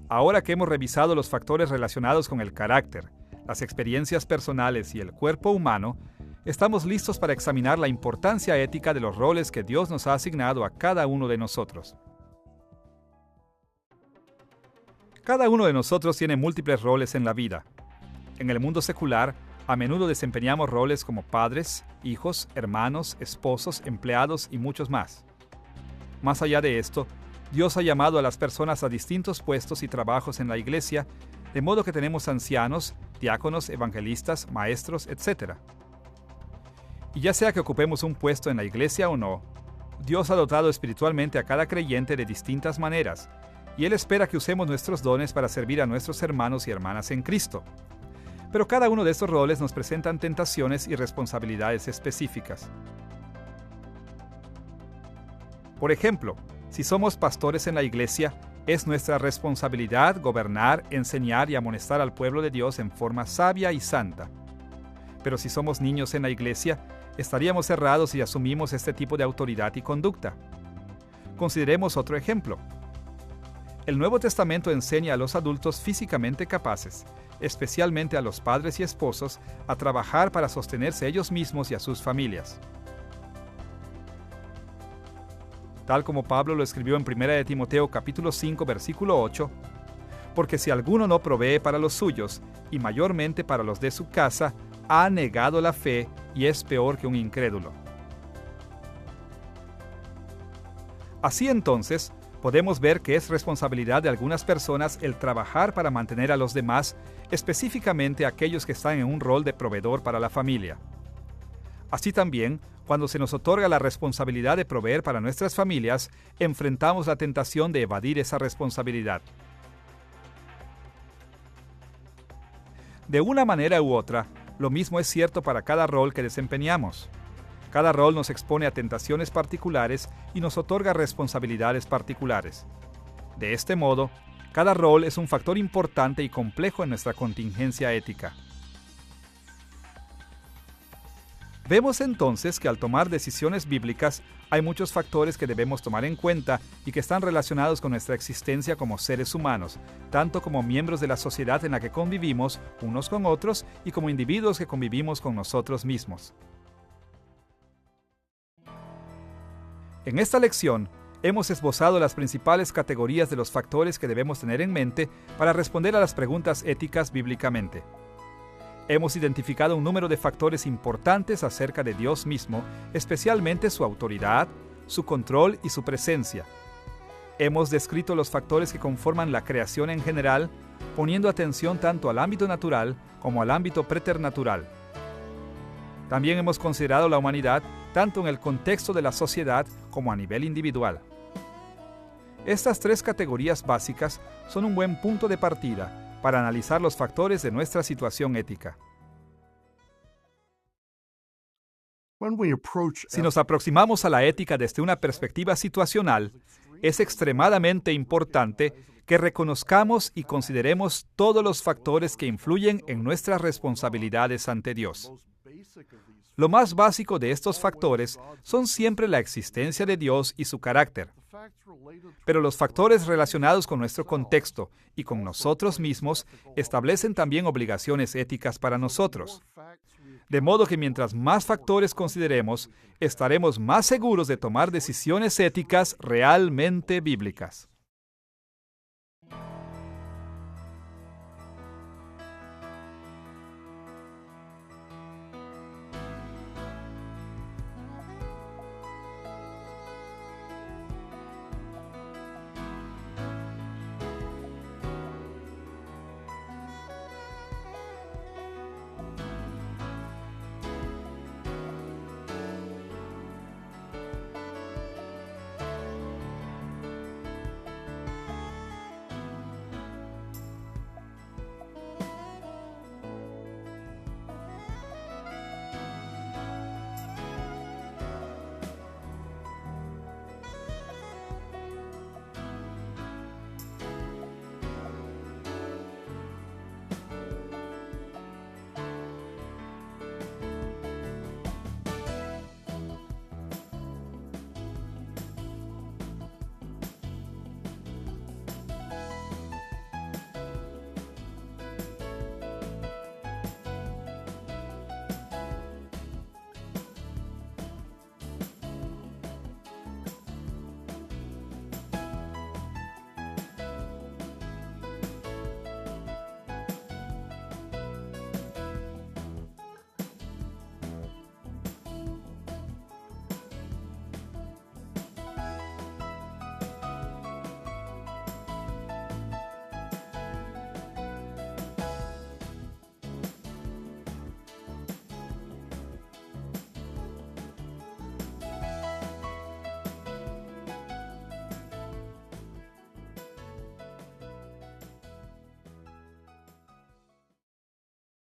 Ahora que hemos revisado los factores relacionados con el carácter, las experiencias personales y el cuerpo humano, estamos listos para examinar la importancia ética de los roles que Dios nos ha asignado a cada uno de nosotros. Cada uno de nosotros tiene múltiples roles en la vida. En el mundo secular, a menudo desempeñamos roles como padres, hijos, hermanos, esposos, empleados y muchos más. Más allá de esto, Dios ha llamado a las personas a distintos puestos y trabajos en la iglesia, de modo que tenemos ancianos, diáconos, evangelistas, maestros, etc. Y ya sea que ocupemos un puesto en la iglesia o no, Dios ha dotado espiritualmente a cada creyente de distintas maneras, y Él espera que usemos nuestros dones para servir a nuestros hermanos y hermanas en Cristo. Pero cada uno de estos roles nos presentan tentaciones y responsabilidades específicas. Por ejemplo, si somos pastores en la iglesia, es nuestra responsabilidad gobernar, enseñar y amonestar al pueblo de Dios en forma sabia y santa. Pero si somos niños en la iglesia, estaríamos errados si asumimos este tipo de autoridad y conducta. Consideremos otro ejemplo. El Nuevo Testamento enseña a los adultos físicamente capaces, especialmente a los padres y esposos, a trabajar para sostenerse ellos mismos y a sus familias. Tal como Pablo lo escribió en 1 de Timoteo capítulo 5, versículo 8, porque si alguno no provee para los suyos, y mayormente para los de su casa, ha negado la fe y es peor que un incrédulo. Así entonces, podemos ver que es responsabilidad de algunas personas el trabajar para mantener a los demás, específicamente aquellos que están en un rol de proveedor para la familia. Así también, cuando se nos otorga la responsabilidad de proveer para nuestras familias, enfrentamos la tentación de evadir esa responsabilidad. De una manera u otra, lo mismo es cierto para cada rol que desempeñamos. Cada rol nos expone a tentaciones particulares y nos otorga responsabilidades particulares. De este modo, cada rol es un factor importante y complejo en nuestra contingencia ética. Vemos entonces que al tomar decisiones bíblicas hay muchos factores que debemos tomar en cuenta y que están relacionados con nuestra existencia como seres humanos, tanto como miembros de la sociedad en la que convivimos unos con otros y como individuos que convivimos con nosotros mismos. En esta lección, hemos esbozado las principales categorías de los factores que debemos tener en mente para responder a las preguntas éticas bíblicamente. Hemos identificado un número de factores importantes acerca de Dios mismo, especialmente su autoridad, su control y su presencia. Hemos descrito los factores que conforman la creación en general, poniendo atención tanto al ámbito natural como al ámbito preternatural. También hemos considerado la humanidad tanto en el contexto de la sociedad como a nivel individual. Estas tres categorías básicas son un buen punto de partida para analizar los factores de nuestra situación ética. Si nos aproximamos a la ética desde una perspectiva situacional, es extremadamente importante que reconozcamos y consideremos todos los factores que influyen en nuestras responsabilidades ante Dios. Lo más básico de estos factores son siempre la existencia de Dios y su carácter. Pero los factores relacionados con nuestro contexto y con nosotros mismos establecen también obligaciones éticas para nosotros. De modo que mientras más factores consideremos, estaremos más seguros de tomar decisiones éticas realmente bíblicas.